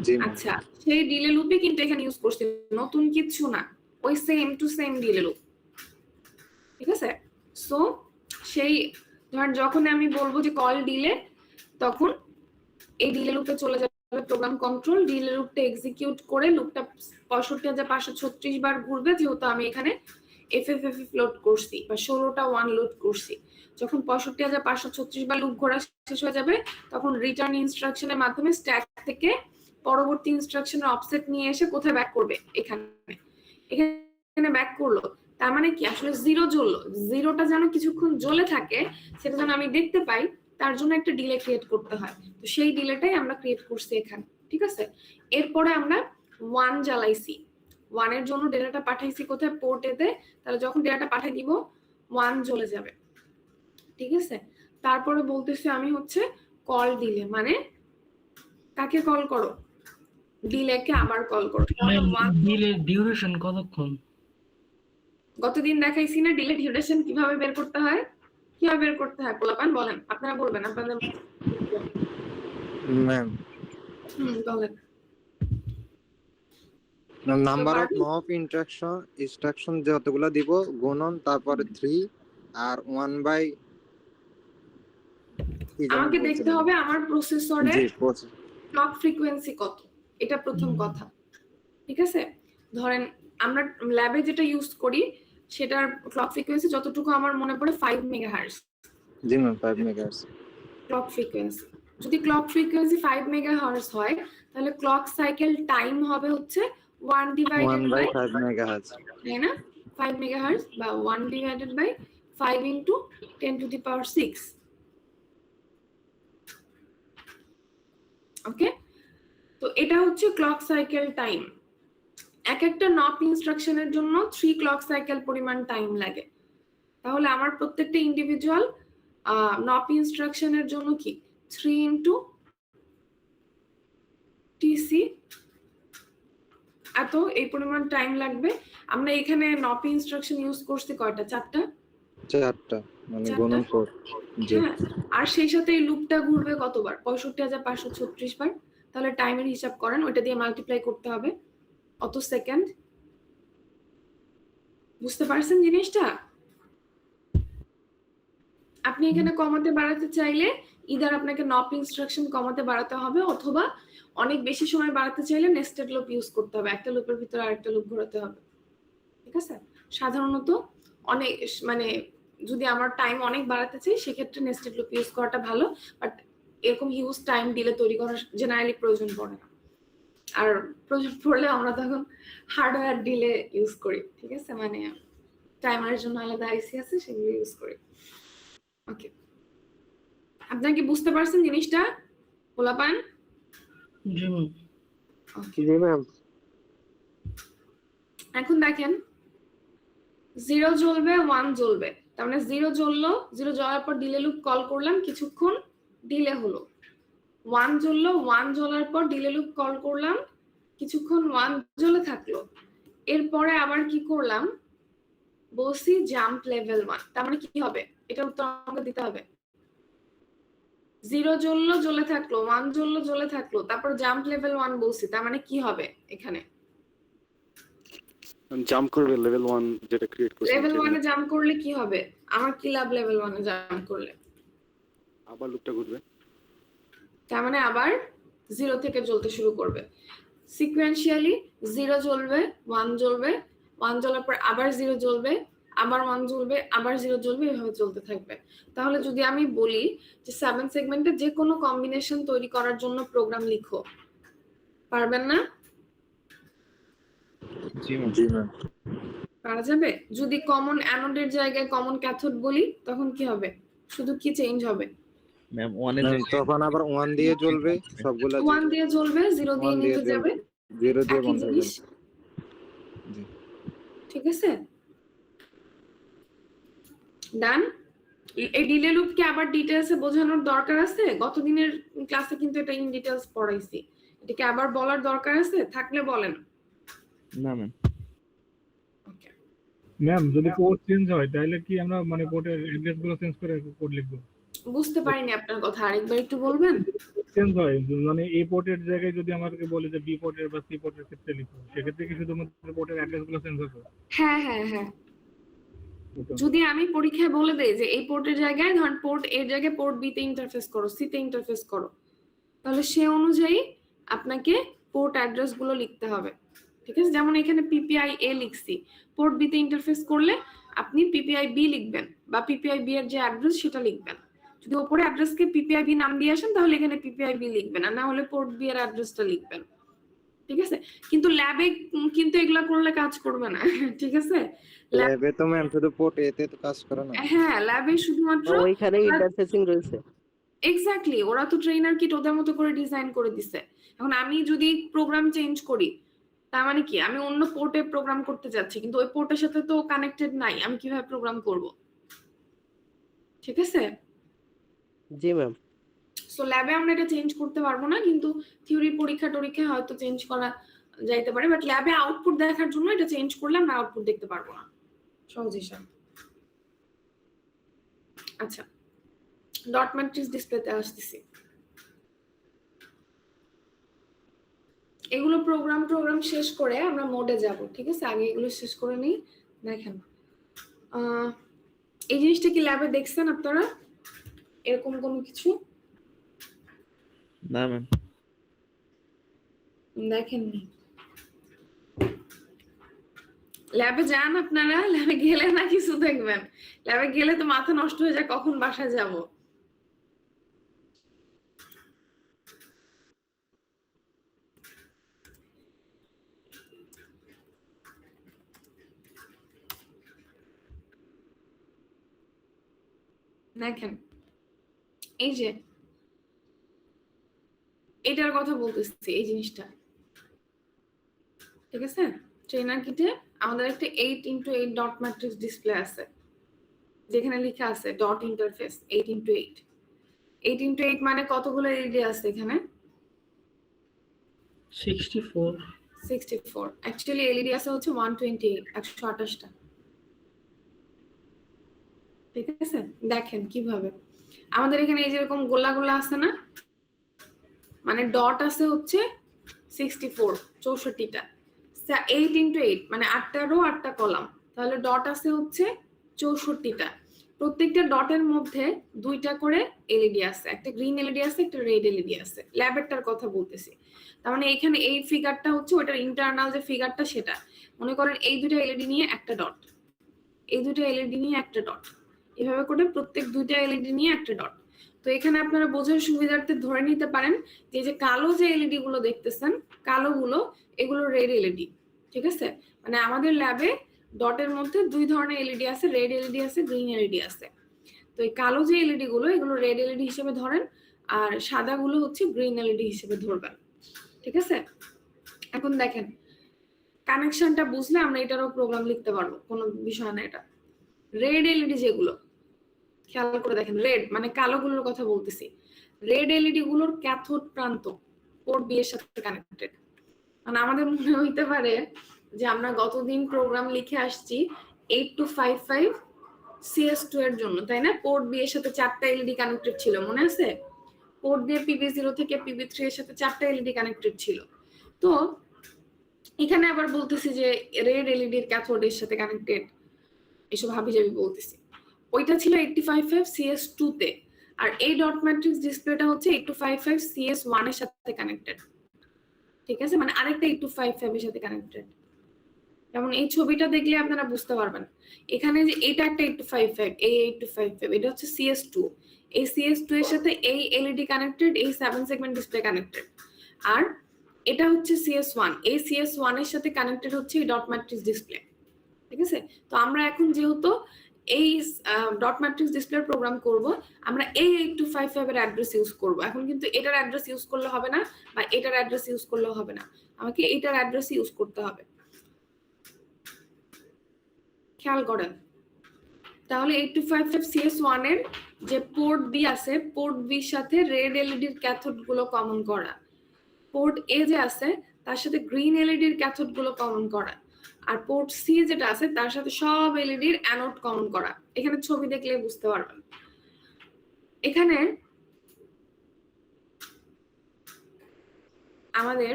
Speaker 2: জি ম্যাম।
Speaker 1: আচ্ছা, সেই ডিলে লুপই কিন্তু এখানে ইউজ করছি, নতুন কিছু না, ওই same to same delay loop, ঠিক আছে? সো সেই ধরেন যখন আমি বলবো যে কল ডিলে, তখন এই ডিলে লুপে চলে যাবে প্রোগ্রাম কন্ট্রোল, ডিলে লুপটা এক্সিকিউট করে লুপটা ৬৫,৫৩৬ বার ঘুরবে, যেহেতু আমি এখানে এফএফএফ লোড করছি বা 16টা 1 লোড করছি। যখন ৬৫,৫৩৬ বার লুপ ঘোরা শেষ হয়ে যাবে, তখন রিটার্ন ইনস্ট্রাকশনের মাধ্যমে স্ট্যাক থেকে পরবর্তী ইনস্ট্রাকশনের অফসেট নিয়ে এসে কোথায় ব্যাক করবে? এখানে ব্যাক করলো। তার মানে কি আসলে 0 জ্বললো, 0টা যেন কিছুক্ষণ জ্বলে থাকে, সেটা যেন আমি দেখতে পাই, তার জন্য একটা ডিলে ক্রিয়েট করতে হয়। তো সেই ডিলেটাই আমরা ক্রিয়েট করছি এখানে, ঠিক আছে? এরপরে আমরা 1 জ্বালাইছি, 1 এর জন্য ডেটাটা পাঠাইছি কোথায়? পোর্ট এ তে। তাহলে যখন ডেটাটা পাঠিয়ে দিব 1 জ্বলে যাবে, ঠিক আছে? তারপরে বলতেছি আমি হচ্ছে কল দিলে, মানে কাকে কল করো? ডিলেকে আবার কল করো।
Speaker 4: ডিলে ডিউরেশন কতক্ষণ?
Speaker 1: গতদিন দেখাইছি না ডিলে ডিউরেশন কিভাবে বের করতে হয়? কিভাবে বের করতে হয় পোলাপান বলেন, আপনারা বলবেন আপনাদের।
Speaker 2: ম্যাম
Speaker 1: বলেন।
Speaker 2: নাম্বার অফ নফ ইনস্ট্রাকশন যতগুলো দিব গুণন, তারপরে 3 আর 1 বাই
Speaker 1: আমাকে দেখতে হবে আমার প্রসেসরে
Speaker 2: জি
Speaker 1: ক্লক ফ্রিকোয়েন্সি কত, এটা প্রথম কথা, ঠিক আছে? ধরেন আমরা ল্যাবে যেটা ইউজ করি সেটার ক্লক ফ্রিকোয়েন্সি যতটুকু আমার মনে পড়ে 5 মেগাহার্টজ।
Speaker 2: জি ম্যাম 5 মেগাহার্টজ
Speaker 1: ক্লক ফ্রিকোয়েন্সি। যদি ক্লক ফ্রিকোয়েন্সি 5 মেগাহার্টজ হয় তাহলে ক্লক সাইকেল টাইম হবে হচ্ছে 1 ডিভাইডেড
Speaker 2: 1
Speaker 1: বাই
Speaker 2: বাই 5 মেগাহার্টজ,
Speaker 1: তাই না? 5 মেগাহার্টজ বা 1 divided by 5 into 10 to the power 6। Okay, তো এটা হচ্ছে ক্লক সাইকেল টাইম। এক একটা নপ ইনস্ট্রাকশনের জন্য 3 ক্লক সাইকেল পরিমাণ টাইম লাগে। তাহলে আমার প্রত্যেকটা ইন্ডিভিজুয়াল নপ ইনস্ট্রাকশনের জন্য কি 3 ইনটু টিসি এত এই পরিমাণ টাইম লাগবে। আমরা এখানে নপ ইনস্ট্রাকশন ইউজ করছি কয়টা? 4টা,
Speaker 2: মানে গুণন 4। জি
Speaker 1: হ্যাঁ, আর সেই সাথে এই লুপটা ঘুরবে কতবার? ৬৫,৫৩৬ বার। তাহলে টাইমের হিসাব করেন, ওইটা দিয়ে মাল্টিপ্লাই করতে হবে। অত সেকেন্ড। বুঝতে পারছেন জিনিসটা? আপনি এখানে কমাতে বাড়াতে চাইলে ইদার আপনাকে নপ ইনস্ট্রাকশন কমাতে বাড়াতে হবে, অথবা অনেক বেশি সময় বাড়াতে চাইলে নেস্টেড লুপ ইউজ করতে হবে, একটা লুপের ভিতরে আরেকটা লুপ ঘোরাতে হবে। ঠিক আছে? সাধারণত অনেক মানে যদি আমার টাইম অনেক বাড়াতে চাই সেক্ষেত্রে নেস্টেড লুপ ইউজ করাটা ভালো, বাট এরকম হিউজ টাইম ডিলে তৈরি করার জেনারেলি প্রয়োজন পড়ে না। আর প্রয়োজন পড়লে আমরা তখন হার্ডওয়্যার ডিলে ইউজ করি। ঠিক আছে? মানে টাইমারের জন্য আলাদা আইসি আছে, সেগুলো ইউজ করি। ওকে, আপনারা কি বুঝতে পারছেন জিনিসটা পোলাপান?
Speaker 4: জি ম্যাম।
Speaker 1: ওকে,
Speaker 3: জি ম্যাম।
Speaker 1: এখন দেখেন 0 জ্বলবে 1 জ্বলবে, তার মানে 0 জ্বললো, 0 জ্বলার পর ডিলে লুপ কল করলাম, কিছুক্ষণ ডিলে হলো। 1 জ্বললো, 1 জ্বলার পর ডিলে লুপ কল করলাম, কিছুক্ষণ 1 জ্বলে থাকলো। এরপরে আবার কি করলাম, বলছি জাম্প লেভেল 1, তার মানে কি হবে এটা উত্তর আমাকে দিতে হবে। 0 জ্বললো জ্বলে থাকলো, 1 জ্বললো জ্বলে থাকলো, তারপর জাম্প লেভেল 1 বলছি, তার মানে কি হবে এখানে?
Speaker 7: জাম্প করবে লেভেল 1 যেটা ক্রিয়েট করছে
Speaker 1: লেভেল 1 এ জাম্প করলে কি হবে? আমার কি লাভ লেভেল 1 এ জাম্প করলে?
Speaker 7: আবার লুপটা ঘুরবে।
Speaker 1: তার মানে আবার 0 থেকে জ্বলতে শুরু করবে। সিকোয়েন্সিয়ালি 0 জ্বলবে, 1 জ্বলবে, 1 জ্বলার পর আবার 0 জ্বলবে, আবার 1 জ্বলবে, আবার 0 জ্বলবে, এভাবে চলতে থাকবে। তাহলে যদি আমি বলি যে 7 সেগমেন্টে যে কোনো কম্বিনেশন তৈরি করার জন্য প্রোগ্রাম লিখো, পারবেন না?
Speaker 5: জি ম্যাম।
Speaker 2: জি ম্যাম।
Speaker 1: পারা যাবে? যদি কমন অ্যানোডের জায়গায় কমন ক্যাথোড বলি তখন কি হবে? শুধু কি চেঞ্জ হবে?
Speaker 5: ম্যাম 1 এর জায়গায়
Speaker 2: তখন আবার 1 দিয়ে জ্বলবে সবগুলা
Speaker 1: 1 দিয়ে জ্বলবে, 0 দিয়ে
Speaker 2: 1 দিয়ে
Speaker 1: নিতে যাবে,
Speaker 2: 0 দিয়ে
Speaker 1: একই
Speaker 2: বন্ধ হয়ে
Speaker 1: জিনিস।
Speaker 2: যাবে। জি।
Speaker 1: ঠিক আছে, ডান। এই ডিলে লুপ কি আবার ডিটেইলসে বোঝানোর দরকার আছে? গতদিনের ক্লাসে কিন্তু এটা ইন ডিটেইলস পড়াইছি, এটাকে আবার বলার দরকার আছে? থাকলে বলেন।
Speaker 5: না ম্যাম।
Speaker 1: ওকে,
Speaker 6: ম্যাম যদি পোর্ট চেঞ্জ হয় তাহলে কি আমরা মানে পোর্টের অ্যাড্রেস গুলো চেঞ্জ করে কোড লিখবো?
Speaker 1: বুঝতে পারিনি আপনার কথা, আরেকবার একটু বলবেন?
Speaker 6: চেঞ্জ হয় মানে এই পোর্টের জায়গায় যদি আমাদেরকে বলে যে বি পোর্টের বা সি পোর্টের ক্ষেত্রে লিখো, সেক্ষেত্রে কি শুধুমাত্র পোর্টের অ্যাড্রেস গুলো চেঞ্জ হবে?
Speaker 1: হ্যাঁ হ্যাঁ হ্যাঁ, যদি আমি পরীক্ষায় বলে দেই যে এই পোর্টের জায়গায় ধর পোর্ট এর জায়গায় পোর্ট বি তে ইন্টারফেস করো, সি তে ইন্টারফেস করো, তাহলে সে অনুযায়ী আপনাকে পোর্ট অ্যাড্রেস গুলো লিখতে হবে। ঠিক আছে, যেমন এখানে পিপিআই এ লিখছি, পোর্ট বি তে ইন্টারফেস করলে আপনি পিপিআই বি লিখবেন বা পিপিআই বি এর যে অ্যাড্রেস সেটা লিখবেন। যদি উপরে অ্যাড্রেসকে পিপিআই বি নাম দিয়ে আসেন তাহলে এখানে পিপিআই বি লিখবেন, আর না হলে পোর্ট বি এর অ্যাড্রেসটা লিখবেন। ঠিক আছে, কিন্তু ল্যাবে কিন্তু এগুলা করলে কাজ করবে না। ঠিক আছে,
Speaker 2: ল্যাবে তো ম্যাম শুধু পোর্ট এ তে তো কাজ করে না।
Speaker 1: হ্যাঁ ল্যাবে শুধুমাত্র
Speaker 3: ওইখানে ইন্টারফেসিং রয়েছে।
Speaker 1: এক্স্যাক্টলি, ওরা তো ট্রেনার কিট ওদের মতো করে ডিজাইন করে দিছে। এখন আমি যদি প্রোগ্রাম চেঞ্জ করি তার মানে কি আমি অন্য পোর্টে প্রোগ্রাম করতে যাচ্ছি, কিন্তু ওই পোর্টের সাথে তো কানেক্টেড নাই, আমি কিভাবে প্রোগ্রাম করব? ঠিক আছে,
Speaker 3: জি ম্যাম।
Speaker 1: সো ল্যাবে আমরা এটা চেঞ্জ করতে পারবো না, কিন্তু থিওরি পরীক্ষা টরীক্ষায় হয়তো চেঞ্জ করা যাইতে পারে, বাট ল্যাবে আউটপুট দেখার জন্য এটা চেঞ্জ করলে আমরা আউটপুট দেখতে পারবো না। সহজ হিসাব। আচ্ছা, ডট ম্যাট্রিক্স ডিসপ্লেতে আসতেছি। এগুলো প্রোগ্রাম শেষ করে আমরা মোডে যাব। ঠিক আছে, আগে এগুলো শেষ করে নিই। দেখেন এই জিনিসটা কি ল্যাবে দেখছেন আপনারা এরকম কোনো কিছু?
Speaker 5: না ম্যাম।
Speaker 1: দেখেননি? ল্যাবে যান আপনারা, ল্যাবে গেলে না কিছু দেখবেন, ল্যাবে গেলে তো মাথা নষ্ট হয়ে যায় কখন বাসায় যাব। দেখেন এই যে এটার কথা বলতেছি, এই জিনিসটা। ঠিক আছে, ট্রেনার কিটে আমাদের একটা 8x8 ডট ম্যাট্রিক্স ডিসপ্লে আছে, যেখানে লেখা আছে ডট ইন্টারফেস 8x8। 8x8 মানে কতগুলো এলইডি আছে এখানে?
Speaker 4: 64
Speaker 1: অ্যাকচুয়ালি এলইডি আছে হচ্ছে 128, 128টা। ঠিক আছে, দেখেন কিভাবে আমাদের এখানে এই যেরকম গোলা গোলা আছে না, মানে ডট আছে হচ্ছে 64, 64টা, 8 ইন্টু 8 মানে 8টা রো 8টা কলাম, তাহলে ডট আছে হচ্ছে 64টা। প্রত্যেকটা ডটের মধ্যে 2টা করে এলইডি আছে, একটা গ্রিন এলইডি আছে, একটা রেড এলইডি আছে। ল্যাবেরটার কথা বলতেছি। তার মানে এখানে এই ফিগারটা হচ্ছে ওটার ইন্টারনাল যে ফিগারটা সেটা। মনে করেন এই দুটো এলইডি নিয়ে একটা ডট, এই দুটো এলইডি নিয়ে একটা ডট, এভাবে করে প্রত্যেক দুইটা এলইডি নিয়ে একটা ডট। তো এখানে আপনারা বোঝার সুবিধার্থে ধরে নিতে পারেন যে যে কালো যে এলইডি গুলো দেখতেছেন, কালো গুলো এগুলো রেড এলইডি। ঠিক আছে, মানে আমাদের ল্যাবে ডটের মধ্যে দুই ধরনের এলইডি আছে, রেড এলইডি আছে, গ্রিন এলইডি আছে। তো এই কালো যে এলইডি গুলো এগুলো রেড এলইডি হিসেবে ধরেন, আর সাদা গুলো হচ্ছে গ্রিন এলইডি হিসেবে ধরবেন। ঠিক আছে, এখন দেখেন কানেকশনটা বুঝলে আমরা এটারও প্রোগ্রাম লিখতে পারবো, কোনো বিষয় না এটা। রেড এলইডি যেগুলো, খেয়াল করে দেখেন, রেড মানে কালো গুলোর কথা বলতেছি। রেড এলইডি গুলোর ক্যাথোড প্রান্ত পোর্ট বি এর সাথে কানেক্টেড। মানে আমাদের মনে হইতে পারে যে আমরা গতদিন প্রোগ্রাম লিখে আসছি 8255 CS2 এর জন্য, তাই না? পোর্ট বি এর সাথে 4টা এলইডি কানেক্টেড ছিল, মনে আছে? পোর্ট দিয়ে PB0 থেকে PB3 এর সাথে 4টা এলইডি কানেক্টেড ছিল। তো এখানে আবার বলতেছি যে রেড এলইডি এর ক্যাথোড এর সাথে কানেক্টেড, এসব হাবিজাবি বলতেছি। ওইটা ছিল 8255 CS2 তে, আর এই ডট ম্যাট্রিক্স ডিসপ্লেটা হচ্ছে 8255 CS1 এর সাথে কানেক্টেড। ঠিক আছে, মানে আরেকটা 8255 এর সাথে কানেক্টেড। যেমন এই ছবিটা দেখলে আপনারা বুঝতে পারবেন, এখানে যে এটা একটা 8255, এই 8255 এটা হচ্ছে CS2, এই CS2 এর সাথে এই এলইডি কানেক্টেড, এই 7 সেগমেন্ট ডিসপ্লে কানেক্টেড। আর এটা হচ্ছে CS1, এই CS1 এর সাথে কানেক্টেড হচ্ছে এই ডট ম্যাট্রিক্স ডিসপ্লে। ঠিক আছে, তো আমরা এখন যেহেতু এই ডট ম্যাট্রিক্স ডিসপ্লে প্রোগ্রাম করব, আমরা এই 8255 এর অ্যাড্রেস ইউজ করব। এখন কিন্তু এটার অ্যাড্রেস ইউজ করলে হবে না, বা এটার অ্যাড্রেস ইউজ করলেও হবে না, আমাকে এটার অ্যাড্রেস ইউজ করতে হবে। খেয়াল করেন, তাহলে 8255 CS1 এর যে পোর্ট বি আছে, পোর্ট বি এর সাথে রেড এলইডি এর ক্যাথোড গুলো কমন করা, পোর্ট এ যে আছে তার সাথে গ্রিন এলইডি এর ক্যাথোড গুলো কমন করা, আর পোর্ট সি যেটা আছে তার সাথে সব এলইডি এর অ্যানোড কমন করা। এখানে ছবি দেখলে বুঝতে পারবেন। এখানে আমাদের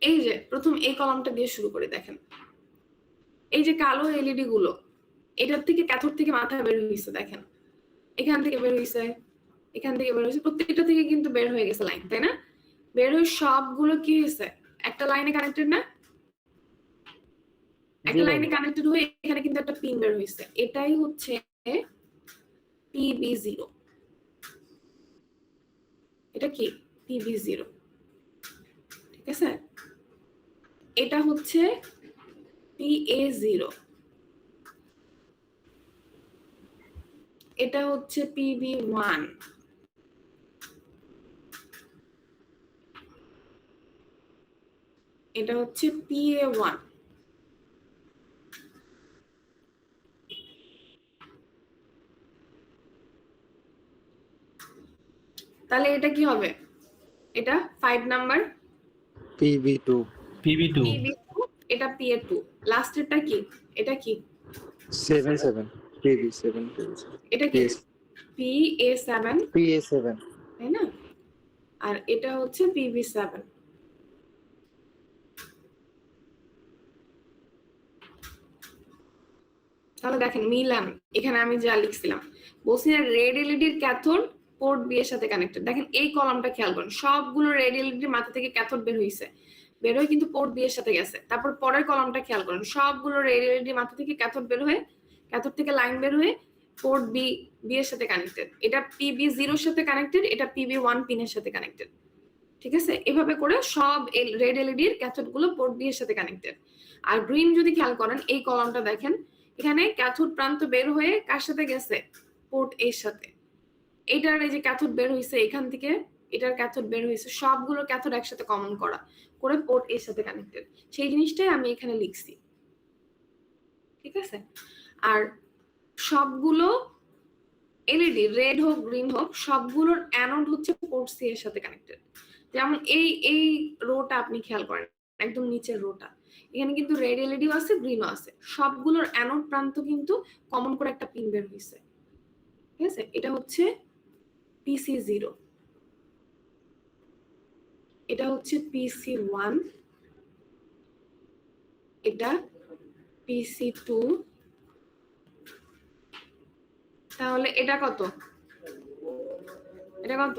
Speaker 1: এই যে প্রথম এই কলামটা দিয়ে শুরু করে দেখেন, এই যে কালো এলইডি গুলো এটার থেকে ক্যাথোড থেকে মাথা বের হয়েছে, দেখেন এখান থেকে বের হয়েছে, এখান থেকে বের হয়েছে, প্রত্যেকটা থেকে কিন্তু বের হয়ে গেছে লাইন, তাই না? বের হয়ে সবগুলো কি হয়েছে, একটা লাইনে কানেক্টেড না? একটা লাইনে কানেক্টেড হয়ে এখানে কিন্তু একটা পিন বের হয়েছে, এটাই হচ্ছে PB0। এটা কি PB0, ঠিক আছে? এটা হচ্ছে PA0, এটা হচ্ছে PB1, এটা হচ্ছে PA1, তাহলে এটা কি হবে? এটা 5 নাম্বার
Speaker 2: PB2,
Speaker 4: PB2,
Speaker 1: এটা PA2, লাস্টেরটা কি? এটা কি?
Speaker 2: 77 PB7,
Speaker 1: এটা কি? PA7,
Speaker 2: PA7,
Speaker 1: তাই না? আর এটা হচ্ছে PB7। তাহলে দেখেন মিলান, এখানে আমি যা লিখছিলাম বলছি না, রেড এলইডির ক্যাথোড পোর্ট বি এর সাথে কানেক্টেড। দেখেন এই কলামটা খেয়াল করেন, সবগুলো রেড এলইডির মাথা থেকে ক্যাথোড বের হইছে, বের হয়ে কিন্তু পোর্ট বি এর সাথে গেছে। তারপর পরের কলামটা খেয়াল করেন, সবগুলো রেড এলইডির মাথা থেকে ক্যাথোড বের হয়ে, ক্যাথোড থেকে লাইন বের হয়ে পোর্ট বি এর সাথে কানেক্টেড। এটা PB0 এর সাথে কানেক্টেড, এটা PB1 পিনের সাথে কানেক্টেড। ঠিক আছে, এভাবে করে সব রেড এলইডির ক্যাথোড গুলো পোর্ট বি এর সাথে কানেক্টেড। আর গ্রিন যদি খেয়াল করেন, এই কলামটা দেখেন, এখানে ক্যাথোড প্রান্ত বের হয়ে কার সাথে গেছে? পোর্ট এর সাথে। এটার এই যে ক্যাথোড বের হইছে এখান থেকে, এটার ক্যাথোড বের হইছে, সবগুলো ক্যাথোড একসাথে কমন করা করে পোর্ট এর সাথে কানেক্টেড। সেই জিনিসটাই আমি এখানে লিখছি। ঠিক আছে, আর সবগুলো এলইডি রেড হোক গ্রিন হোক সবগুলোর অ্যানোড হচ্ছে পোর্ট সি এর সাথে কানেক্টেড। যেমন এই রোটা আপনি খেয়াল করেন, একদম নিচের রোটা, এখানে কিন্তু রেড এলইডিও আছে গ্রিনও আছে, সবগুলোর অ্যানোড প্রান্ত কিন্তু কমন করে একটা পিন বের হইছে। ঠিক আছে, এটা হচ্ছে PC0। এটা হচ্ছে PC1, এটা PC2, তাহলে এটা কত? এটা কত?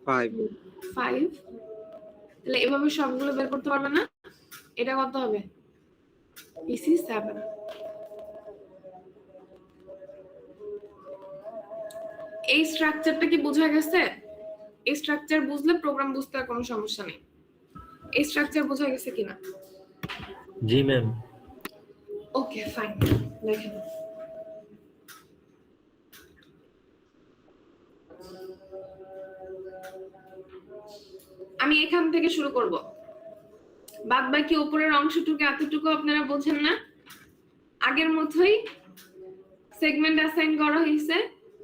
Speaker 2: 5
Speaker 1: 5। তাহলে এভাবে সবগুলো বের করতে পারবে না? এটা কত হবে? PC7। এই স্ট্রাকচারটা কি বোঝা গেছে? এই স্ট্রাকচার বুঝলে প্রোগ্রাম বুঝতে আর কোনো সমস্যা নেই। এই স্ট্রাকচার বোঝা গেছে কিনা?
Speaker 8: জি ম্যাম।
Speaker 1: ওকে ফাইন, দেখেন আমি এখান থেকে শুরু করব। বাদ বাকি উপরের অংশটুকু এতটুকু আপনারা বোঝেন না? আগের মতোই সেগমেন্ট অ্যাসাইন করা হয়েছে,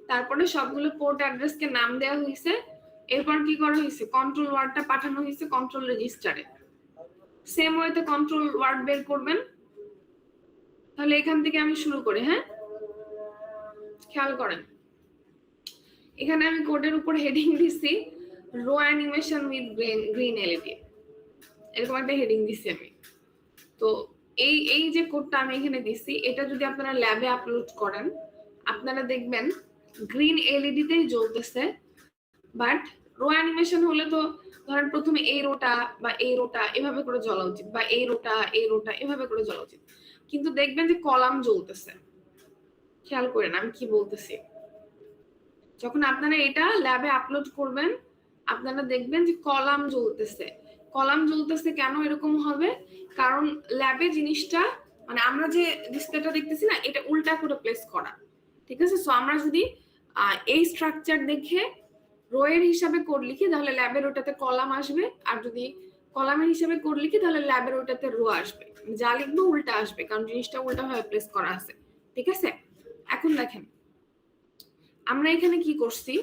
Speaker 1: তারপরে সবগুলো পোর্ট অ্যাড্রেসকে নাম দেওয়া হয়েছে, এরপর কি করা হয়েছে? কন্ট্রোল ওয়ার্ডটা পাঠানো হয়েছে কন্ট্রোল রেজিস্টারে। সেম ওয়েতে কন্ট্রোল ওয়ার্ড বের করবেন। তাহলে এখান থেকে আমি শুরু করি, হ্যাঁ খেয়াল করেন, এখানে আমি কোডের উপর হেডিং দিছি row animation with green LED, এরকম একটা হেডিং দিছি আমি। তো এই যে কোডটা আমি এখানে দিছি, এটা যদি আপনারা ল্যাবে আপলোড করেন আপনারা দেখবেন গ্রিন এলইডি তেই জ্বলতেছে, বাট রো অ্যানিমেশন হলে তো ধরেন প্রথমে এই রোটা বা এই রোটা এভাবে করে জ্বলা উচিত, বা এই রোটা এভাবে করে জ্বলা উচিত, কিন্তু দেখবেন যে কলাম জ্বলতেছে। খেয়াল করেন আমি কি বলতেছি। যখন আপনারা এটা ল্যাবে আপলোড করবেন আপনারা দেখবেন যে কলাম জ্বলতেছে। কলাম জ্বলতেছে কেন এরকম হবে? কারণ ল্যাবে জিনিসটা মানে আমরা যে ডিসপ্লেটা দেখতেছি না, এটা উল্টা করে প্লেস করা, ঠিক আছে? সো আমরা যদি এই স্ট্রাকচার দেখে রোয়ের হিসাবে কোড লিখি তাহলে ল্যাবের ওটাতে কলাম আসবে, আর যদি কলামের হিসাবে কোড লিখি তাহলে ল্যাবের ওটাতে রো আসবে। যা লিখবো উল্টা আসবে, কারণ জিনিসটা উল্টা ভাবে প্লেস করা আছে, ঠিক আছে? এখন দেখেন আমরা এখানে কি করছি,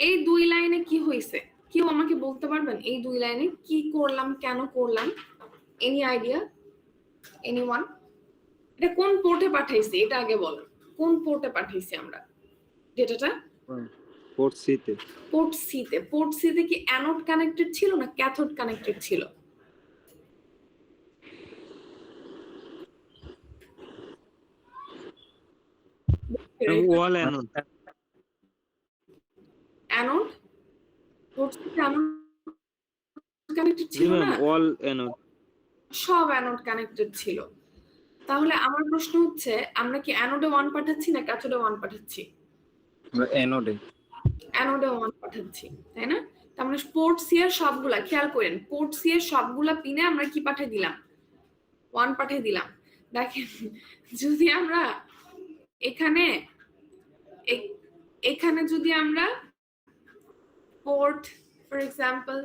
Speaker 1: এই দুই লাইনে কি হয়েছে কেউ আমাকে বলতে পারবেন? এই দুই লাইনে কি করলাম, কেন করলাম? Any idea? এনিওয়ান? এটা কোন পোর্টে পাঠাইছি এটা আগে বলেন। কোন পোর্টে পাঠাইছি আমরা ডেটাটা?
Speaker 2: পোর্ট সি তে।
Speaker 1: পোর্ট সি তে। পোর্ট সি তে কি অ্যানোড কানেক্টেড ছিল না ক্যাথোড কানেক্টেড ছিল?
Speaker 5: ওয়াল অ্যানোড।
Speaker 1: অ্যানোড? পোর্ট সি তে অ্যানোড কানেক্টেড
Speaker 5: জি
Speaker 1: ছিল
Speaker 5: ম্যাম,
Speaker 1: না?
Speaker 5: ওয়াল অ্যানোড।
Speaker 1: সব অ্যানোড কানেক্টেড ছিল। তাহলে আমার প্রশ্ন হচ্ছে আমরা কি অ্যানোডে 1 পাঠাচ্ছি না ক্যাথোডে 1 পাঠাচ্ছি?
Speaker 2: আমরা অ্যানোডে।
Speaker 1: অ্যানোডে 1 পাঠাচ্ছি, তাই না? তার মানে পোর্ট সি এর সবগুলা, খেয়াল করেন, পোর্ট সি এর সবগুলা পিনে আমরা কি পাঠিয়ে দিলাম? 1 পাঠিয়ে দিলাম। দেখেন যদি আমরা এখানে যদি আমরা পোর্ট ফর এক্সাম্পল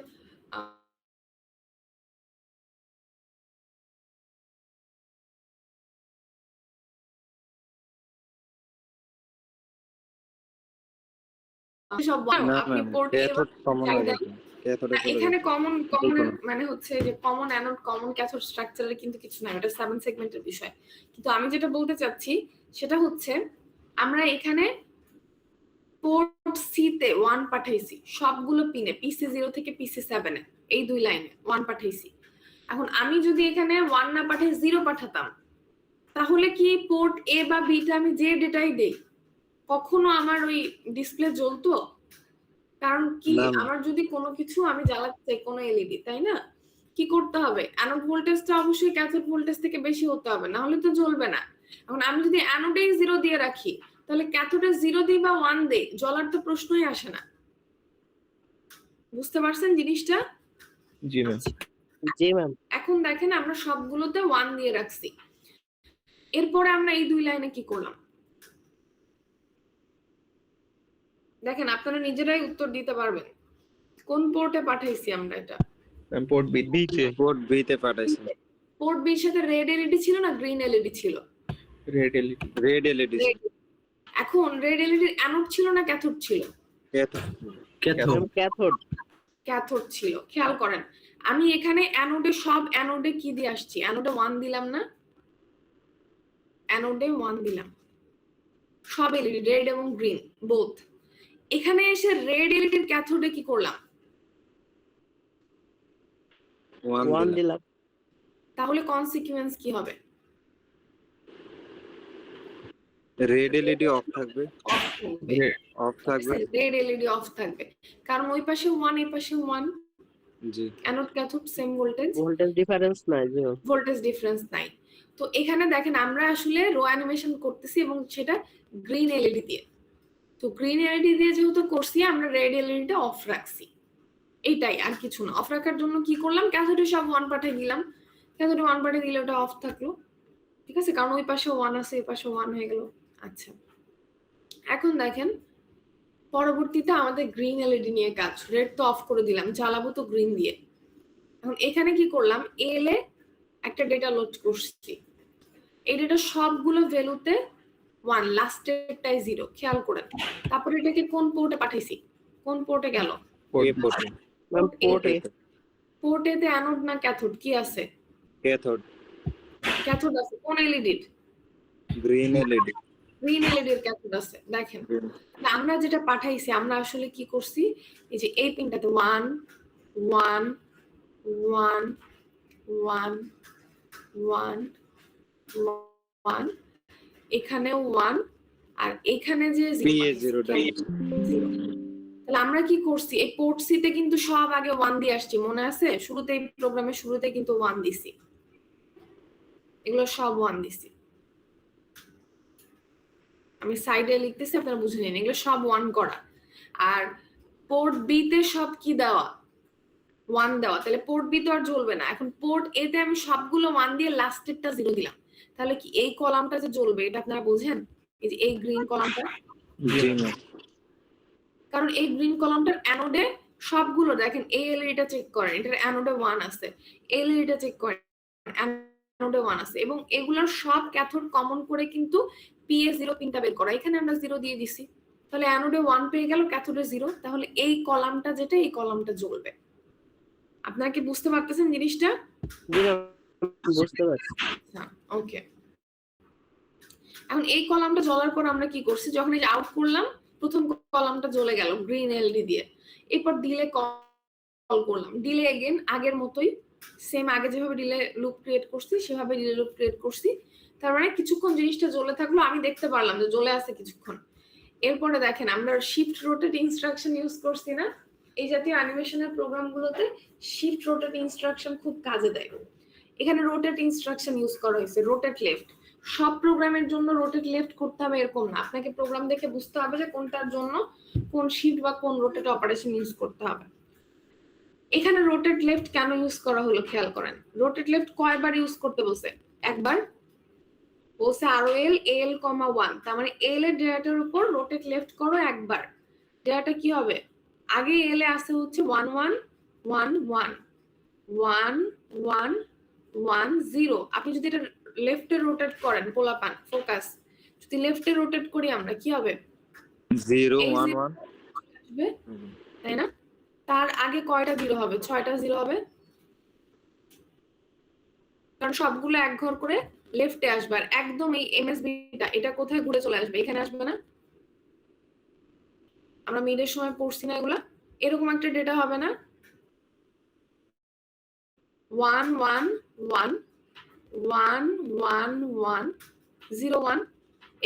Speaker 1: সব
Speaker 2: না
Speaker 1: আপনি
Speaker 2: ম্যাম,
Speaker 1: পোর্ট
Speaker 2: ক্যাথোড কমন লাগে। ক্যাথোডে চলে
Speaker 1: এখানে
Speaker 2: যায়।
Speaker 1: কমন মানে হচ্ছে যে কমন অ্যানোড কমন ক্যাথোড স্ট্রাকচারের কিন্তু কিছু নাই, এটা 7 সেগমেন্টের বিষয়। কিন্তু আমি যেটা বলতে চাচ্ছি সেটা হচ্ছে আমরা এখানে পোর্ট সি তে 1 পাঠাইছি সবগুলো পিনে, PC0 থেকে PC7 এ এই দুই লাইনে 1 পাঠাইছি। এখন আমি যদি এখানে 1 না পাঠিয়ে 0 পাঠাতাম তাহলে কি পোর্ট এ বা বি টা আমি যে ডেটাই দেই কখনো আমার ওই ডিসপ্লে জ্বলতো? কারণ কি আমার যদি কোনো কিছু আমি জ্বালাতে চাই কোনো এলইডি, তাই না, কি করতে হবে? অ্যানোড ভোল্টেজটা অবশ্যই ক্যাথোড ভোল্টেজ থেকে বেশি হতে হবে, না হলে তো জ্বলবে না। এখন আমি যদি অ্যানোডে 0 দিয়ে রাখি তাহলে ক্যাথোডে 0 দিই বা 1 দেই, জ্বলার তো প্রশ্নই আসে না। বুঝতে পারছেন জিনিসটা?
Speaker 5: জি ম্যাম।
Speaker 3: জি ম্যাম।
Speaker 1: এখন দেখেন আমরা সবগুলোতে 1 দিয়ে রাখছি, এরপরে আমরা এই দুই লাইনে কি করলাম দেখেন, আপনারা নিজেরাই উত্তর দিতে পারবেন। কোন পোর্টে পাঠাইছি আমরা এটা?
Speaker 5: পোর্ট বি তে।
Speaker 2: পোর্ট বি তে পাঠাইছি।
Speaker 1: পোর্ট বির সাথে রেড এলইডি ছিল না গ্রিন এলইডি ছিল?
Speaker 5: Red LED.
Speaker 2: Red LED.
Speaker 1: এখন রেড এলইডির অ্যানোড ছিল না ক্যাথোড ছিল?
Speaker 2: ক্যাথোড।
Speaker 3: ক্যাথোড।
Speaker 1: ক্যাথোড ছিল। খেয়াল করেন আমি এখানে অ্যানোডে সব অ্যানোডে কি দিয়ে আসছি? অ্যানোডে 1 দিলাম না? অ্যানোডে 1 দিলাম সব এলইডি রেড এবং গ্রিন বোথ। এখানে এসে রেড এলইডির ক্যাথোডে কি করলাম?
Speaker 3: 1
Speaker 2: 1
Speaker 3: দিলাম।
Speaker 1: তাহলে কনসিকুয়েন্স কি হবে?
Speaker 2: রেড এলইডি অফ থাকবে, অফ থাকবে।
Speaker 1: রেড এলইডি অফ থাকবে, কারণ ওই পাশে 1 এই পাশে 1,
Speaker 2: জি
Speaker 1: anode cathode same voltage,
Speaker 3: voltage difference নাই জি ম্যাম।
Speaker 1: ভোল্টেজ ডিফারেন্স নাই। তো এখানে দেখেন আমরা আসলে রো অ্যানিমেশন করতেছি এবং সেটা গ্রিন এলইডি দিয়ে। তো গ্রিন এলইডি দিয়ে যেহেতু করছি, আমরা রেড এলইডিটা অফ রাখছি, এইটাই, আর কিছু না। অফ রাখার জন্য কি করলাম, ক্যাথোডে সব 1 পাঠিয়ে দিলাম, ক্যাথোডে 1 পাঠিয়ে দিলে ওটা অফ থাকলো, ঠিক আছে, কারণ ওই পাশে 1 আছে, এই পাশে 1 হয়ে গেল। আচ্ছা, এখন দেখেন পরবর্তীতে আমাদের গ্রিন এলইডি নিয়ে কাজ। রেড তো অফ করে দিলাম, জ্বালাবো তো গ্রিন দিয়ে। এখন এখানে কি করলাম, এল এ একটা ডেটা লোড করছি, এই ডেটা সবগুলো ভ্যালুতে 1, লাস্টেরটাই 0, খেয়াল করেন। তারপরে এটাকে কোন পোর্টে পাঠাইছি, কোন পোর্টে গেল?
Speaker 2: এ পোর্টে,
Speaker 3: ম্যাম পোর্ট এ।
Speaker 1: পোর্ট এতে অ্যানোড না ক্যাথোড কি আছে?
Speaker 2: ক্যাথোড,
Speaker 1: ক্যাথোড আছে। কোন LED?
Speaker 2: Green LED.
Speaker 1: Green LED এর ক্যাথোড আছে। দেখেন আমরা যেটা পাঠাইছি, আমরা আসলে কি করছি, এই যে এই পিনটাতে 1 1 1 1 1 1, এখানেও 1, আর এখানে যে
Speaker 2: PA0 টা।
Speaker 1: তাহলে আমরা কি করছি, এই পোর্ট সি তে কিন্তু সব আগে 1 দিয়ে আসছি, মনে আছে? শুরুতে প্রোগ্রামের শুরুতে কিন্তু 1 দিছি, এগুলো সব 1 দিছি। আমি সাইডে লিখতেছি, আপনারা বুঝে নিন, এগুলো সব 1 করা। আর পোর্ট বি তে সব কি দেওয়া, 1 দেওয়া। তাহলে পোর্ট বি তো আর জ্বলবে না। এখন পোর্ট এ তে আমি সবগুলো 1 দিয়ে লাস্টেরটা 0 দিলাম, তাহলে কি এই কলামটা যে জ্বলবে, এটা আপনারা বুঝেন? এই যে এই গ্রিন কলামটা,
Speaker 2: জি ম্যাম।
Speaker 1: কারণ এই গ্রিন কলামটার অ্যানোডে সবগুলো, দেখেন এই এলইডিটা চেক করেন, এটার অ্যানোডে 1 আছে, এই এলইডিটা চেক করেন, অ্যানোডে 1 আছে, এবং এগুলোর সব ক্যাথোড কমন করে কিন্তু PA0 পিনটা বের করা। এখানে আমরা 0 দিয়ে দিছি, তাহলে অ্যানোডে 1 পেয়ে গেল, ক্যাথোডে 0, তাহলে এই কলামটা যেটা, এই কলামটা জ্বলবে। আপনারা কি বুঝতে পারতেছেন জিনিসটা?
Speaker 3: জি ম্যাম বুঝতে পারছি।
Speaker 1: আচ্ছা, ওকে। এখন এই কলামটা জ্বলার পর আমরা কি করছি, যখন এই যে আউট করলাম, প্রথম কলামটা জ্বলে গেল গ্রিন এলইডি দিয়ে। এরপর ডিলে কল করলাম, ডিলে এগেন আগের মতোই, সেম আগে যেভাবে ডিলে লুপ ক্রিয়েট করছি সেভাবে ডিলে লুপ ক্রিয়েট করছি। তার মানে কিছুক্ষণ জিনিসটা জ্বলে থাকলো, আমি দেখতে পারলাম যে জ্বলে আছে কিছুক্ষণ। এরপরে দেখেন আমরা শিফট রোটেট ইনস্ট্রাকশন ইউজ করছি না, এই জাতীয় অ্যানিমেশনের প্রোগ্রামগুলোতে শিফট রোটেট ইনস্ট্রাকশন খুব কাজে দেয়। এখানে রোটেট ইনস্ট্রাকশন ইউজ করা হয়েছে, রোটেট লেফট। সব প্রোগ্রামের জন্য রোটেট লেফট করতে হবে এরকম না, আপনাকে প্রোগ্রাম দেখে বুঝতে হবে যে কোনটার জন্য কোন শিফট বা কোন রোটেট অপারেশন ইউজ করতে হবে। এখানে রোটেট লেফট কেন ইউজ করা হলো খেয়াল করেন। রোটেট লেফট কয়বার ইউজ করতে বলছে? একবার বলছে ROL AL, 1, তার মানে এল এর ডেটার উপর রোটেট লেফট করো একবার। ডেটাটা কি হবে, আগে এল এ আসে হচ্ছে 1 1 1 1 1 1 1 0। আপনি যদি এটা লেফটে রোটেট করেন, পোলাপান ফোকাস, যদি লেফটে রোটেট করি আমরা, কি হবে?
Speaker 2: 0
Speaker 1: এই
Speaker 2: 1
Speaker 1: zero
Speaker 2: 1,
Speaker 1: আসবে, তাই না? তার আগে কয়টা 0 হবে? 6টা 0 হবে, কারণ সবগুলো এক ঘর করে লেফটে আসবে। আর একদম এই এমএসবিটা এটা কোথায় ঘুরে চলে আসবে? এখানে আসবে না? আমরা মিডের সময় পড়ছি না এগুলা? এরকম একটা ডেটা হবে না, 1 1 1 1 1 1 0 1,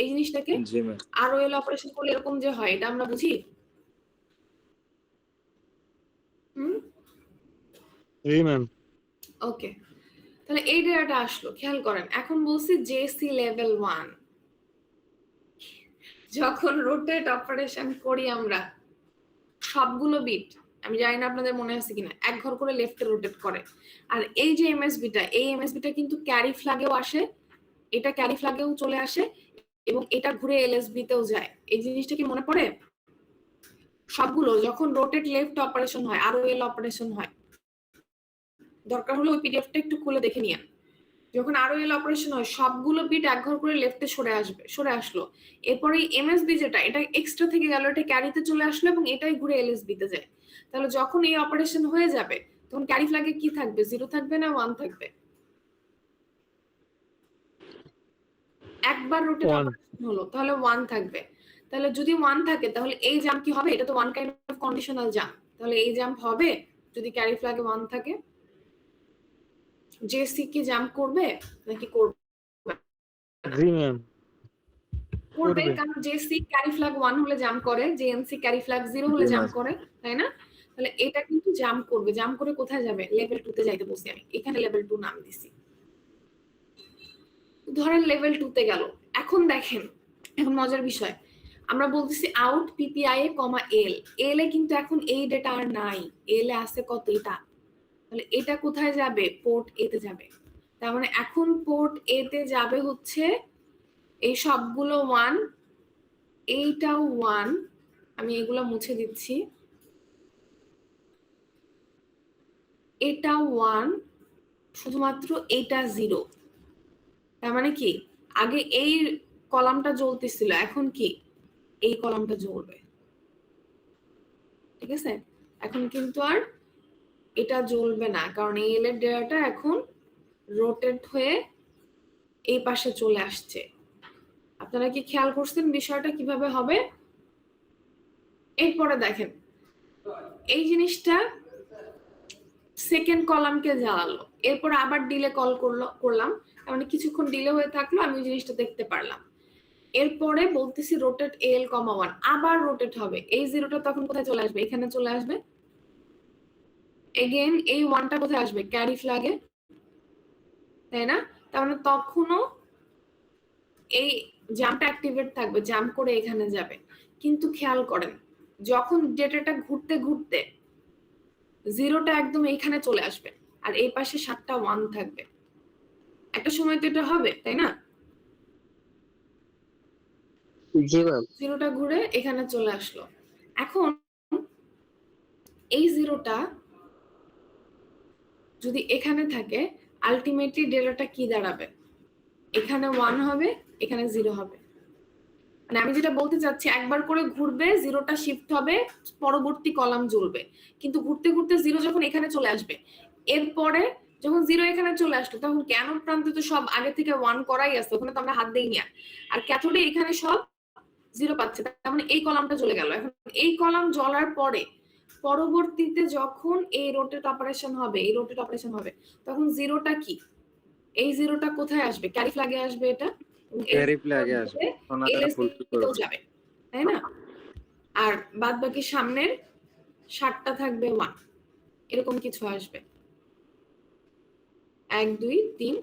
Speaker 1: এই জিনিসটাকে
Speaker 2: জি ম্যাম।
Speaker 1: ROL অপারেশন করলে এরকম যে হয়, এটা আমরা বুঝি।
Speaker 6: জি ম্যাম।
Speaker 1: ওকে, তাহলে এই ডেটাটা আসলো, খেয়াল করেন। এখন বলছি জেসি লেভেল 1, যখন রোটেট অপারেশন করি আমরা, সবগুলো বিট, আমি জানি না আপনাদের মনে আছে কিনা, এক ঘর করে লেফটে রোটেট করে। আর এই যে এমএসবিটা, এই এমএসবিটা কিন্তু ক্যারি ফ্ল্যাগেও আসে, এটা ক্যারি ফ্ল্যাগেও চলে আসে, এবং এটা ঘুরে এলএসবি তেও যায়। এই জিনিসটা কি মনে পড়ে? সবগুলো যখন রোটেট লেফট অপারেশন হয়, ROL অপারেশন হয়, দরকার হলে ওই পিডিএফটা একটু খুলে দেখে নিন। যখন ROL অপারেশন হয়, সবগুলো বিট এক ঘর করে লেফটে সরে আসলো। এরপরে এমএসবি যেটা, এটা এক্সট্রা থেকে গেল, এটা ক্যারিতে চলে আসলো এবং এটাই ঘুরে এলএসবি তে যায়। তাহলে যখন এই অপারেশন হয়ে যাবে, তখন ক্যারি ফ্ল্যাগে কি থাকবে? 0 থাকবে না 1 থাকবে? একবার রোটেট অপারেশন হলো, তাহলে 1 থাকবে। তাহলে যদি 1 থাকে তাহলে এই জাম্প কি হবে? এটা তো one kind of conditional jump. তাহলে এই জাম্প হবে যদি ক্যারি ফ্ল্যাগে 1 থাকে? জেসি কি জাম্প করবে নাকি করবে?
Speaker 5: জি ম্যাম
Speaker 1: করবে,
Speaker 5: করবে।
Speaker 1: কারণ জেসি ক্যারি ফ্ল্যাগ 1 হলে জাম্প করে, জেএনসি ক্যারি ফ্ল্যাগ 0 হলে
Speaker 2: জি,
Speaker 1: জাম্প
Speaker 2: ma'am.
Speaker 1: করে, তাই না? তাহলে এটা কিন্তু জাম্প করবে। জাম্প করে কোথায় যাবে? লেভেল 2 তে যাইতে বলছি আমি। এখানে লেভেল 2 নাম দিছি। ধরেন লেভেল 2 তে গেল। এখন দেখেন, এখন মজার বিষয়, আমরা বলতেছি আউট পিপিআই এ কমা এল। এল এ কিন্তু এখন এই ডেটা আর নাই। এল এ আছে কত? এটা। তাহলে এটা কোথায় যাবে? পোর্ট এ তে যাবে। তার মানে এখন পোর্ট এ তে যাবে হচ্ছে এই সবগুলো 1, এইটাও 1, আমি এগুলো মুছে দিচ্ছি, এটা 1, শুধুমাত্র এটা 0। তার মানে কি আগে এই কলামটা জ্বলতেছিল, এখন কি এই কলামটা জ্বলবে। ঠিক আছে? এখন কিন্তু আর এটা জ্বলবে না, কারণ এই এল এর ডেটাটা এখন রোটেট হয়ে এই পাশে চলে আসছে। আপনারা কি খেয়াল করছেন বিষয়টা কিভাবে হবে? এরপরে দেখেন, এই জিনিসটা সেকেন্ড কলামকে জ্বালালো, এরপর আবার ডিলে কল করলাম, মানে কিছুক্ষণ ডিলে হয়ে থাকলো, আমি ওই জিনিসটা দেখতে পারলাম। এরপরে বলতেছি রোটেট এল কমা 1, আবার রোটেট হবে। এই 0টা তখন কোথায় চলে আসবে? এখানে চলে আসবে। এগেইন এই 1টা কোথায় আসবে? ক্যারি ফ্ল্যাগে, তাই না? তার মানে তখনও এই জাম্পটা অ্যাক্টিভেট থাকবে, জাম্প করে এখানে যাবে। কিন্তু খেয়াল করেন, যখন ডেটাটা ঘুরতে ঘুরতে 0টা একদম এইখানে চলে আসবে, আর এই পাশে 7টা 1 থাকবে। একটা সময় তো এটা হবে, তাই না?
Speaker 3: জি ম্যাম।
Speaker 1: 0টা ঘুরে এখানে চলে আসলো। এখন এই 0টা যদি এখানে থাকে, আলটিমেটলি ডেটাটা কি দাঁড়াবে? এখানে 1 হবে, এখানে 0 হবে। মানে আমি যেটা বলতে চাচ্ছি, একবার করে ঘুরবে, 0টা শিফট হবে, পরবর্তী কলাম জ্বলবে। কিন্তু ঘুরতে ঘুরতে 0 যখন এখানে চলে আসবে, এরপরে যখন 0 এখানে চলে আসলো, তখন ক্যানোড প্রান্তে তো সব আগে থেকে 1 করাই আছে, ওখানে তো আমরা হাত দেইনি। আর ক্যাথোডে এখানে সব 0 পাচ্ছে, তার মানে এই কলামটা জ্বলে গেল। এখন এই কলাম জ্বলার পরে পরবর্তীতে যখন এই রোটেট অপারেশন হবে, তখন 0টা কি? এই 0টা কোথায় আসবে? ক্যারি ফ্ল্যাগে আসবে এটা,
Speaker 2: ক্যারি ফ্ল্যাগে আসবে, ওনাটা ফুলফিল করবে,
Speaker 1: যাবে, তাই না? আর বাদ বাকি সামনের 7টা থাকবে 1, এরকম কিছু আসবে। 1 2 3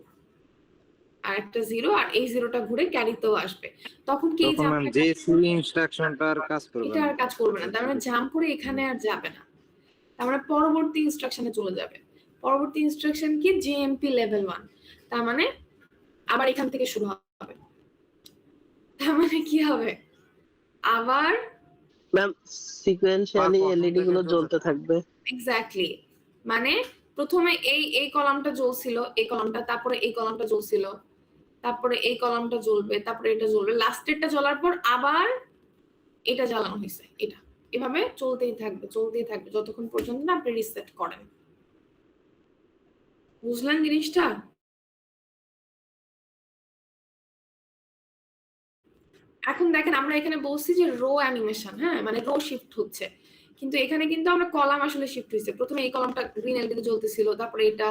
Speaker 1: আর একটা 0, আর এই 0টা ঘুরে ক্যারিতেও আসবে। তখন কি
Speaker 2: তখন ম্যাম যে সি ইনস্ট্রাকশনটা আর কাজ করবে
Speaker 1: এটা
Speaker 2: না,
Speaker 1: আর কাজ করবে না। তার মানে জাম্প করে এখানে আর যাবে না, তার মানে পরবর্তী ইনস্ট্রাকশনে চলে যাবে। পরবর্তী ইনস্ট্রাকশন কি? জিএমপি লেভেল 1, তার মানে আবার এখান থেকে শুরু হবে। তার মানে কি হবে? আবার
Speaker 3: ম্যাম সিকোয়েন্সিয়ালি এলইডি গুলো জ্বলতে থাকবে।
Speaker 1: এক্স্যাক্টলি, মানে প্রথমে এই কলামটা জ্বলছিল, এই কলামটা, তারপরে এই কলামটা জ্বলছিল, তারপরে এই কলামটা জ্বলবে, তারপরে এটা জ্বলবে, লাস্টেরটা জ্বলার পর আবার এটা জ্বালানো হয়েছে। এটা এভাবে চলতেই থাকবে যতক্ষণ পর্যন্ত না আপনি রিসেট করেন। বুঝলেন জিনিসটা? এখন দেখেন, আমরা এখানে বলছি যে রো অ্যানিমেশন, হ্যাঁ, মানে রো শিফট হচ্ছে, কিন্তু এখানে কিন্তু আমরা কলাম আসলে শিফট হয়েছে। প্রথমে এই কলামটা গ্রিন এলইডি জ্বলতেছিল, তারপরে এটা,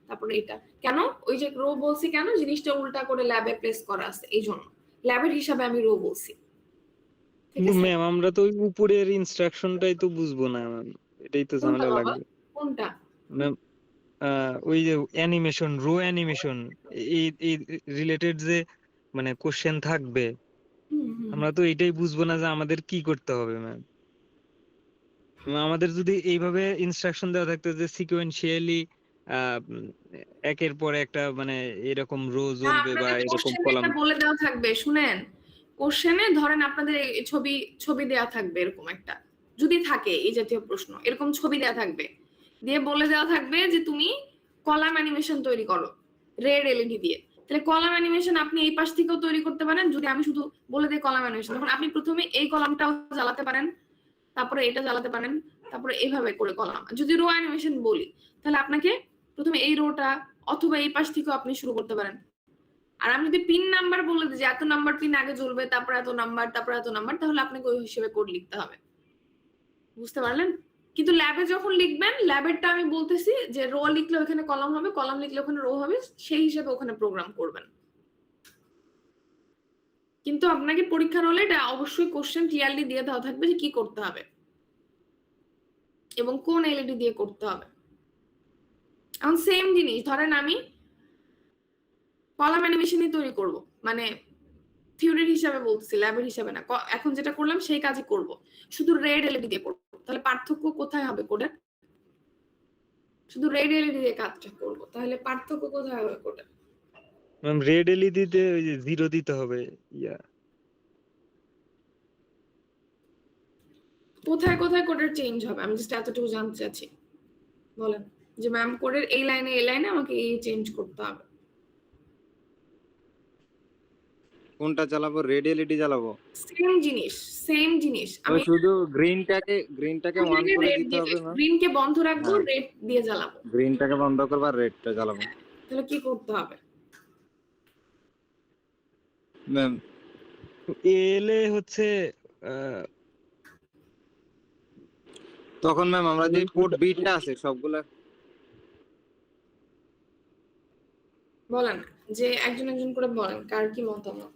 Speaker 1: তারপরে এটা। কেন ওই যে রো বলছি? কেন? জিনিসটা উল্টা করে ল্যাবে প্লেস করা আছে, এই জন্য ল্যাবের হিসাবে আমি রো বলছি।
Speaker 5: কিন্তু ম্যাম আমরা তো ওই উপরের ইনস্ট্রাকশনটাই তো বুঝবো না ম্যাম, এটাই তো ঝামেলা লাগবে
Speaker 1: কোনটা?
Speaker 5: ম্যাম। ওই যে অ্যানিমেশন, রো অ্যানিমেশন, এই রিলেটেড যে মানে কোশ্চেন থাকবে, আমরা তো এটাই বুঝবো না যে আমাদের কি করতে হবে ম্যাম। আমাদের যদি এইভাবে ইনস্ট্রাকশন দেওয়া থাকতো যে সিকোয়েন্সিয়ালি একের পর একটা মানে এরকম রো জ্বলবে বা এরকম কলাম
Speaker 1: বলে দেওয়া থাকবে, শুনেন, কোশ্চেনে ধরেন আপনাদের ছবি দেওয়া থাকবে, এরকম একটা যদি থাকে এই জাতীয় প্রশ্ন, এরকম ছবি দেওয়া থাকবে, দিয়ে বলে দেওয়া থাকবে যে তুমি কলাম অ্যানিমেশন তৈরি করো রেড এলইডি দিয়ে। তাহলে কলাম অ্যানিমেশন আপনি এই পাশ থেকেও তৈরি করতে পারেন। যদি আমি শুধু বলে দিই কলাম অ্যানিমেশন, তখন আপনি প্রথমে এই কলামটাও জ্বালাতে পারেন, তারপরে এটা জ্বালাতে পারেন, তারপরে এইভাবে করে কলাম। যদি রো অ্যানিমেশন বলি, তাহলে আপনাকে প্রথমে এই রোটা অথবা এই পাশ থেকেও আপনি শুরু করতে পারেন। আর আমি যদি পিন নাম্বার বলে দিই যে এত নাম্বার পিন আগে জ্বলবে, তারপর এত নাম্বার, তারপর এত নাম্বার, তাহলে আপনাকে ওই হিসেবে কোড লিখতে হবে। বুঝতে পারলেন? কিন্তু ল্যাবে যখন লিখবেন, ল্যাবেরটা আমি বলতেছি যে রো লিখলে ওখানে কলাম হবে, কলাম লিখলে ওখানে রো হবে, সেই হিসেবে ওখানে প্রোগ্রাম করবেন। কিন্তু আপনাকে পরীক্ষার হলে এটা অবশ্যই কোশ্চেন ক্লিয়ারলি দিয়ে দেওয়া থাকবে যে কি করতে হবে এবং কোন এলইডি দিয়ে করতে হবে। এখন সেম জিনিস ধরেন আমি কলাম অ্যানিমেশনই তৈরি করব, মানে থিওরির হিসাবে বলতেছি, ল্যাবের হিসাবে না। এখন যেটা করলাম সেই কাজই করব, শুধু রেড এলইডি দিয়ে করব। তাহলে পার্থক্য কোথায় হবে কোডের? শুধু রেড এলইডি দিয়ে কাজটা করব, তাহলে পার্থক্য কোথায় হবে কোডের?
Speaker 5: ম্যাম রেড এলইডি তে ওই যে 0 দিতে হবে।
Speaker 1: কোথায় কোথায় কোডের চেঞ্জ হবে? আমি জাস্ট এতটুকু জানতে চাচ্ছি। বলেন যে ম্যাম কোডের এই লাইনে আমাকে এই চেঞ্জ করতে হবে।
Speaker 2: কোনটা চালাবো? রেড এলইডি চালাবো?
Speaker 1: সেম জিনিস
Speaker 2: আমি শুধু গ্রিনটাকে 1 করে দিতে হবে না?
Speaker 1: গ্রিনকে বন্ধ রাখবো, রেড দিয়ে জ্বালাবো।
Speaker 2: গ্রিনটাকে বন্ধ করব আর রেডটা জ্বালাবো।
Speaker 1: তাহলে কি করতে হবে
Speaker 2: ম্যাম?
Speaker 5: এলে হচ্ছে
Speaker 2: তখন ম্যাম আমরা যে পোর্ট বিটটা আছে সবগুলা
Speaker 1: বলেন, যে একজন একজন করে বলেন কার কি মতামত।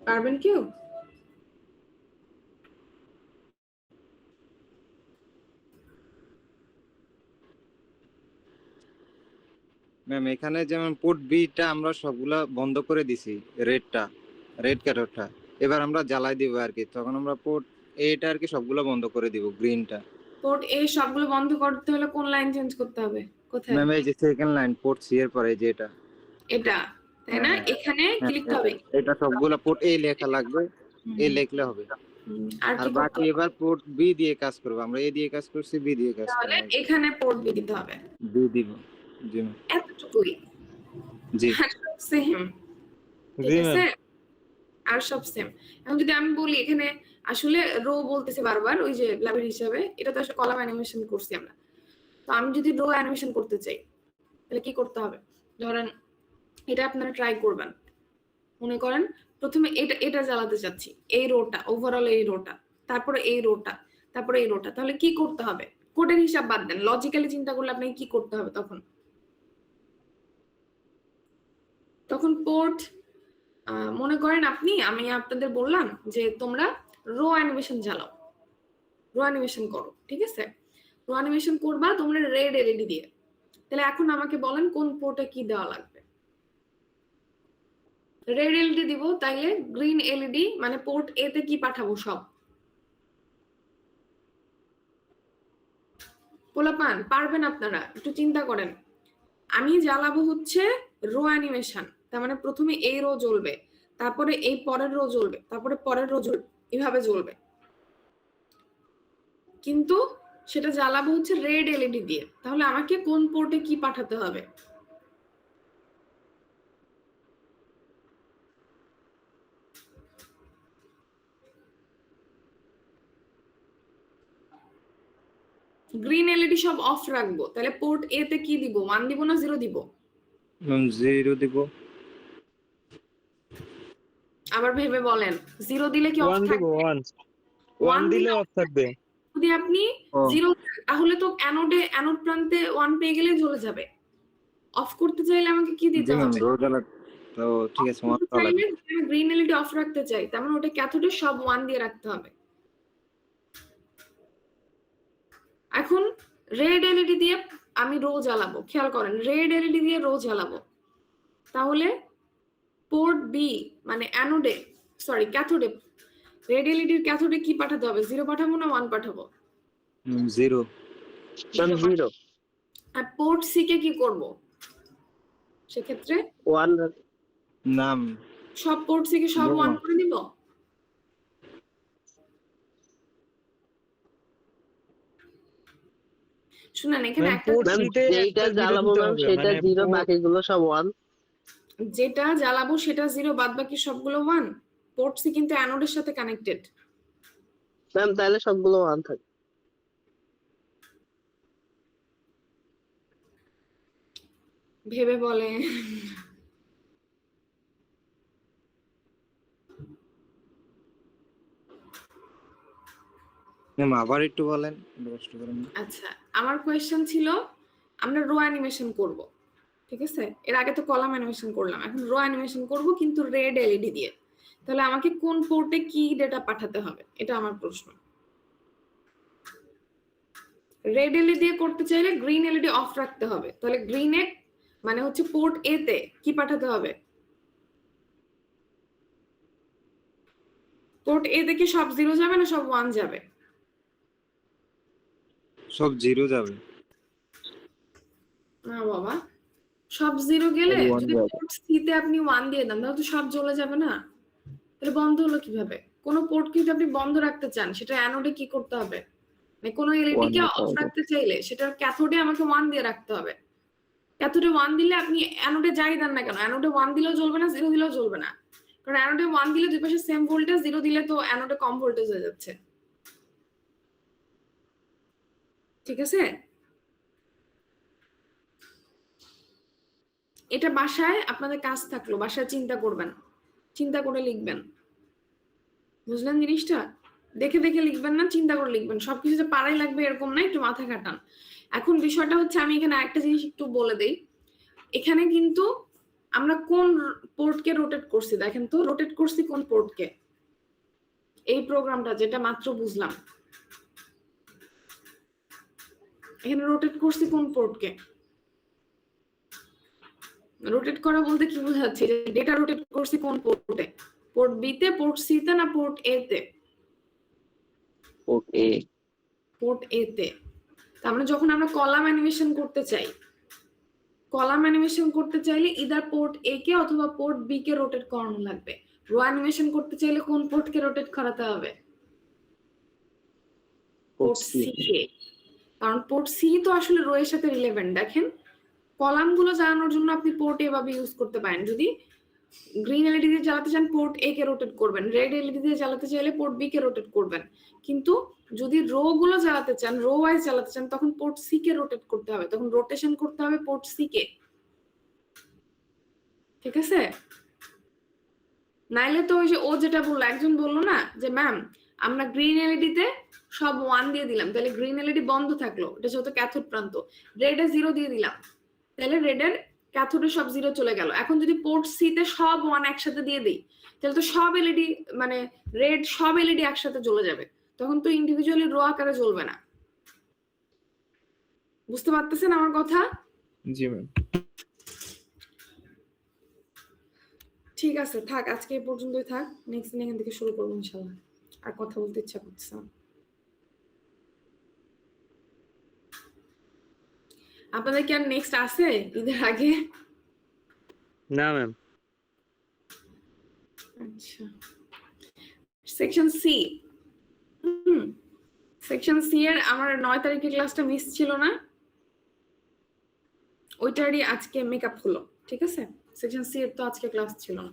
Speaker 1: পারবেন কেউ?
Speaker 2: ম্যাম এখানে যেমন পোর্ট বিটা আমরা সবগুলা বন্ধ করে দিছি, রেড ক্যারটটা এবার আমরা জ্বালাই দিব আর কি। তখন আমরা পোর্ট এটা আর কি সবগুলো বন্ধ করে দিব, গ্রিনটা।
Speaker 1: পোর্ট এ সবগুলো বন্ধ করতে হলে কোন লাইন চেঞ্জ করতে হবে? কোথায়?
Speaker 2: ম্যাম এই যে সেকেন্ড লাইন পোর্ট সি এর পরে যে এটা
Speaker 1: তাই না? এখানে কি লিখতে হবে?
Speaker 2: এটা সবগুলো পোর্ট এ লেখা লাগবে, এ লিখলে হবে।
Speaker 1: আর
Speaker 2: আর
Speaker 1: কি
Speaker 2: বাকি এবার পোর্ট বি দিয়ে কাজ করব। আমরা এ দিয়ে কাজ করছি, বি দিয়ে কাজ
Speaker 1: তাহলে
Speaker 2: করব।
Speaker 1: এখানে পোর্ট বি দিতে হবে।
Speaker 2: বি দিব। জি ম্যাম।
Speaker 1: এতটুকুই।
Speaker 2: জি
Speaker 1: সেম।
Speaker 5: জি ম্যাম।
Speaker 1: আর সব সেম। এখন যদি আমি বলি এখানে আসলে রো বলতেছি বারবার, ওই যে ল্যাবের হিসাবে, এটা তো আসলে কলাম অ্যানিমেশন করছি আমরা। তো আমি যদি রো অ্যানিমেশন করতে চাই তাহলে কি করতে হবে? ধরেন এটা আপনারা ট্রাই করবেন। মনে করেন প্রথমে এটা জ্বালাতে চাচ্ছি, এই রোটা, ওভারঅল এই রোটা, তারপরে এই রোটা, তারপরে এই রোটা। তাহলে কি করতে হবে? কোডের হিসাব বাদ দেন, লজিক্যালি চিন্তা করলে আপনাকে কি করতে হবে তখন পোর্ট মনে করেন আমি আপনাদের বললাম যে তোমরা রো অ্যানিমেশন জ্বালাও, রো অ্যানিমেশন করো, ঠিক আছে? রো অ্যানিমেশন করবা তোমরা রেড এলইডি দিয়ে। তাহলে এখন আমাকে বলেন কোন পোর্টে কি দেওয়া লাগবে? রেড এলইডি দিব, তাইলে গ্রিন এলইডি মানে পোর্ট এ তে কি পাঠাবো? সব। পোলাপান পারবেন আপনারা? একটু চিন্তা করেন। আমি জ্বালাবো হচ্ছে রো অ্যানিমেশন, তার মানে প্রথমে এই রো জ্বলবে, তারপরে এই পরের রো জ্বলবে, তারপরে পরের রো জ্বলবে, এভাবে জ্বলবে। কিন্তু সেটা জ্বালাবো হচ্ছে রেড এলইডি দিয়ে। তাহলে আমাকে কোন পোর্টে কি পাঠাতে হবে? গ্রিন এলইডি সব অফ রাখবো, তাহলে পোর্ট এ তে কি দিব? 1 দিব না 0 দিব?
Speaker 2: ম্যাম 0 দিব।
Speaker 1: আবার ভেবে বলেন, 0 দিলে কি অফ
Speaker 5: 1 দিব।
Speaker 1: থাকবে?
Speaker 5: 1 দিলে অফ থাকবে।
Speaker 1: যদি আপনি 0 তাহলে তো অ্যানোড প্রান্তে 1 পেয়ে গেলে জ্বলে যাবে। অফ করতে চাইলে আমাকে কি দিতে হবে?
Speaker 2: রো জ্বালা তো ঠিক আছে, 1
Speaker 1: চাইলে আমি গ্রিন এলইডি অফ রাখতে চাই, তার মানে ওটা ক্যাথোডে সব 1 দিয়ে রাখতে হবে। এখন রেড এলইডি দিয়ে আমি রো জ্বালাবো, খেয়াল করেন, রেড এলইডি দিয়ে রো জ্বালাবো। তাহলে পোর্ট বি মানে ক্যাথোডে, রেড এলইডির ক্যাথোডে কি পাঠাতে হবে? 0 পাঠাবো না 1 পাঠাবো?
Speaker 2: 0।
Speaker 3: ম্যাম 0
Speaker 1: আর পোর্ট সি কে কি করব সেক্ষেত্রে?
Speaker 3: 1
Speaker 2: নাম
Speaker 1: সব পোর্ট সি কে সব 1 করে দিব? শুনেন এখানে একটা
Speaker 3: যেটা জ্বালাবো ম্যাম সেটা 0, বাকিগুলো সব 1।
Speaker 1: যেটা জ্বালাবো সেটা 0, বাদ বাকি সবগুলো 1। পোর্ট সি কিন্তু অ্যানোডের সাথে কানেক্টেড।
Speaker 3: ম্যাম তাহলে সবগুলো 1 থাকে।
Speaker 1: ভেবে বলে।
Speaker 2: ম্যাম আবার একটু বলেন, কষ্ট করে।
Speaker 1: আচ্ছা, আমার কোয়েশ্চেন ছিল আমরা রো অ্যানিমেশন করব, ঠিক আছে? এর আগে তো কলাম অ্যানিমেশন করলাম, এখন রো অ্যানিমেশন করব কিন্তু রেড এলইডি দিয়ে। তাহলে আমাকে কোন পোর্টে কি ডেটা পাঠাতে হবে, এটা আমার প্রশ্ন। রেড এলইডি দিয়ে করতে চাইলে গ্রিন এলইডি অফ রাখতে হবে, তাহলে গ্রিনে মানে হচ্ছে পোর্ট এ তে কি পাঠাতে হবে? পোর্ট এ তে কি সব 0 যাবে না সব 1 যাবে?
Speaker 2: সব 0 যাবে।
Speaker 1: না বাবা, সব 0 গেলে
Speaker 3: সব 1
Speaker 1: যদি
Speaker 3: যাবে।
Speaker 1: পোর্ট সি তে আপনি 1 দিয়ে দেন তাহলে তো সব জ্বলে যাবে না? তাহলে বন্ধ হলো কিভাবে? কোন পোর্ট কি আপনি বন্ধ রাখতে চান সেটা অ্যানোডে কি করতে হবে? মানে কোন এলইডি
Speaker 3: 1
Speaker 1: কে
Speaker 3: দিতে
Speaker 1: অফ
Speaker 3: হবে।
Speaker 1: রাখতে চাইলে সেটার ক্যাথোডে আমাকে 1 দিয়ে রাখতে হবে। ক্যাথোডে 1 দিলে আপনি অ্যানোডে যাই দেন না কেন, অ্যানোডে 1 দিলেও জ্বলবে না, 0 দিলেও জ্বলবে না। কারণ অ্যানোডে 1 দিলে দুই পাশে সেম ভোল্টেজ, 0 দিলে তো অ্যানোডে কম ভোল্টেজ হয়ে যাচ্ছে। ঠিক আছে? এটা বাসায় আপনাদের কাজ থাকলো, বাসায় চিন্তা করবেন, চিন্তা করে লিখবেন। বুঝলেন জিনিসটা? দেখে দেখে লিখবেন না, চিন্তা করে লিখবেন। সবকিছু যে পারাই লাগবে এরকম না, একটু মাথা খাটান। এখন বিষয়টা হচ্ছে, আমি এখানে একটা জিনিস একটু বলে দেই। এখানে কিন্তু আমরা কোন পোর্টকে রোটেট করছি দেখেন তো, রোটেট করছি কোন পোর্টকে? এই প্রোগ্রামটা যেটা মাত্র বুঝলাম, এখানে রোটেট করছি কোন পোর্টকে? রোটেট করা বলতে কি বোঝাচ্ছে? ডেটা রোটেট করছি কোন পোর্টে? পোর্ট বি তে, পোর্ট সি তে না পোর্ট এ তে?
Speaker 3: পোর্ট এ।
Speaker 1: পোর্ট এ তে। তার মানে যখন আমরা কলাম অ্যানিমেশন করতে চাই, কলাম অ্যানিমেশন করতে চাইলে ইদার পোর্ট এ কে অথবা পোর্ট বি কে রোটেট করানো লাগবে। রো অ্যানিমেশন করতে চাইলে কোন পোর্টকে রোটেট করাতে হবে? Port C K. কারণ পোর্ট সি তো আসলে রো এর সাথে রিলেভেন্ট। দেখেন, কলামগুলো চালানোর জন্য আপনি পোর্ট এভাবে ইউজ করতে পারেন। যদি গ্রিন এলইডি দিয়ে চালাতে চান পোর্ট এ কে রোটেট করবেন, রেড এলইডি দিয়ে চালাতে চাইলে পোর্ট বি কে রোটেট করবেন। কিন্তু যদি রো গুলো চালাতে চান, রো ওয়াইজ চালাতে চান, তখন পোর্ট সি কে রোটেট করতে হবে, তখন রোটেশন করতে হবে পোর্ট সি কে। ঠিক আছে? নাইলে তো ওই যে ও যেটা বললো, একজন বললো না যে ম্যাম আমরা গ্রিন এলইডি তে সব 1 দিয়ে দিলাম, তাহলে গ্রিন এলইডি বন্ধ থাকলো, এটা যেহেতু ক্যাথোড প্রান্ত। রেডে 0 দিয়ে দিলাম, তাহলে রেডের ক্যাথোডে সব 0 চলে গেল। এখন যদি পোর্ট সি তে সব 1 একসাথে দিয়ে দিই, তাহলে তো সব এলইডি মানে রেড সব এলইডি একসাথে জ্বলে যাবে, তখন তো ইন্ডিভিজুয়ালি রো আকারে জ্বলবে না। বুঝতে পারতেছেন আমার কথা?
Speaker 9: জি ম্যাম।
Speaker 1: ঠিক আছে, থাক, আজকে এই পর্যন্তই থাক। নেক্সট দিন এখান থেকে শুরু করবো ইনশাআল্লাহ। আর কথা বলতে ইচ্ছা করছে না। আপনাদের কি আর নেক্সট আছে ঈদের আগে?
Speaker 5: না ম্যাম।
Speaker 1: আচ্ছা, সেকশন সি। সেকশন সি এর আমার 9 তারিখে ক্লাসটা মিস ছিল না, ওইটারই আজকে মেকআপ হলো। ঠিক আছে? সেকশন সি এর তো আজকে ক্লাস ছিল না।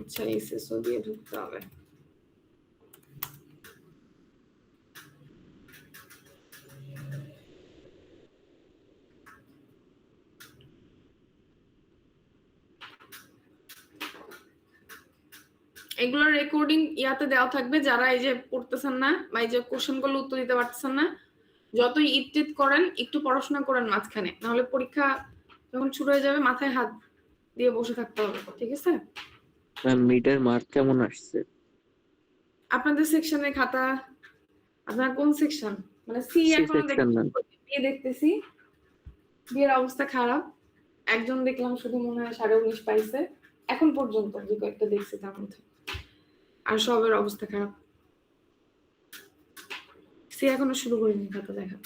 Speaker 1: আচ্ছা, এসএসও দিয়ে ঢুকতে হবে। এগুলোর রেকর্ডিং ইয়াতে দেওয়া থাকবে, যারা এই যে পড়তেছেন না বা এই যে কোশ্চেন গুলো উত্তর দিতে পারতেছেন না, যতই ইট করেন একটু পড়াশোনা করেন মাঝখানে, নাহলে পরীক্ষা যখন শুরু হয়ে যাবে মাথায় হাত দিয়ে বসে থাকতে হবে। ঠিক আছে?
Speaker 3: ম্যাম মিডের মার্ক কেমন আসছে?
Speaker 1: আপনাদের সেকশনের খাতা, আপনার কোন সেকশন? মানে সি এখনো বি দেখতেছি, বিয়ের অবস্থা খারাপ। একজন দেখলাম শুধু মনে হয় 19.5 পাইছে এখন পর্যন্ত, যে কয়েকটা দেখছি তার মধ্যে, আর সবের অবস্থা খারাপ। সে এখনো শুরু করিনি খাতা দেখা।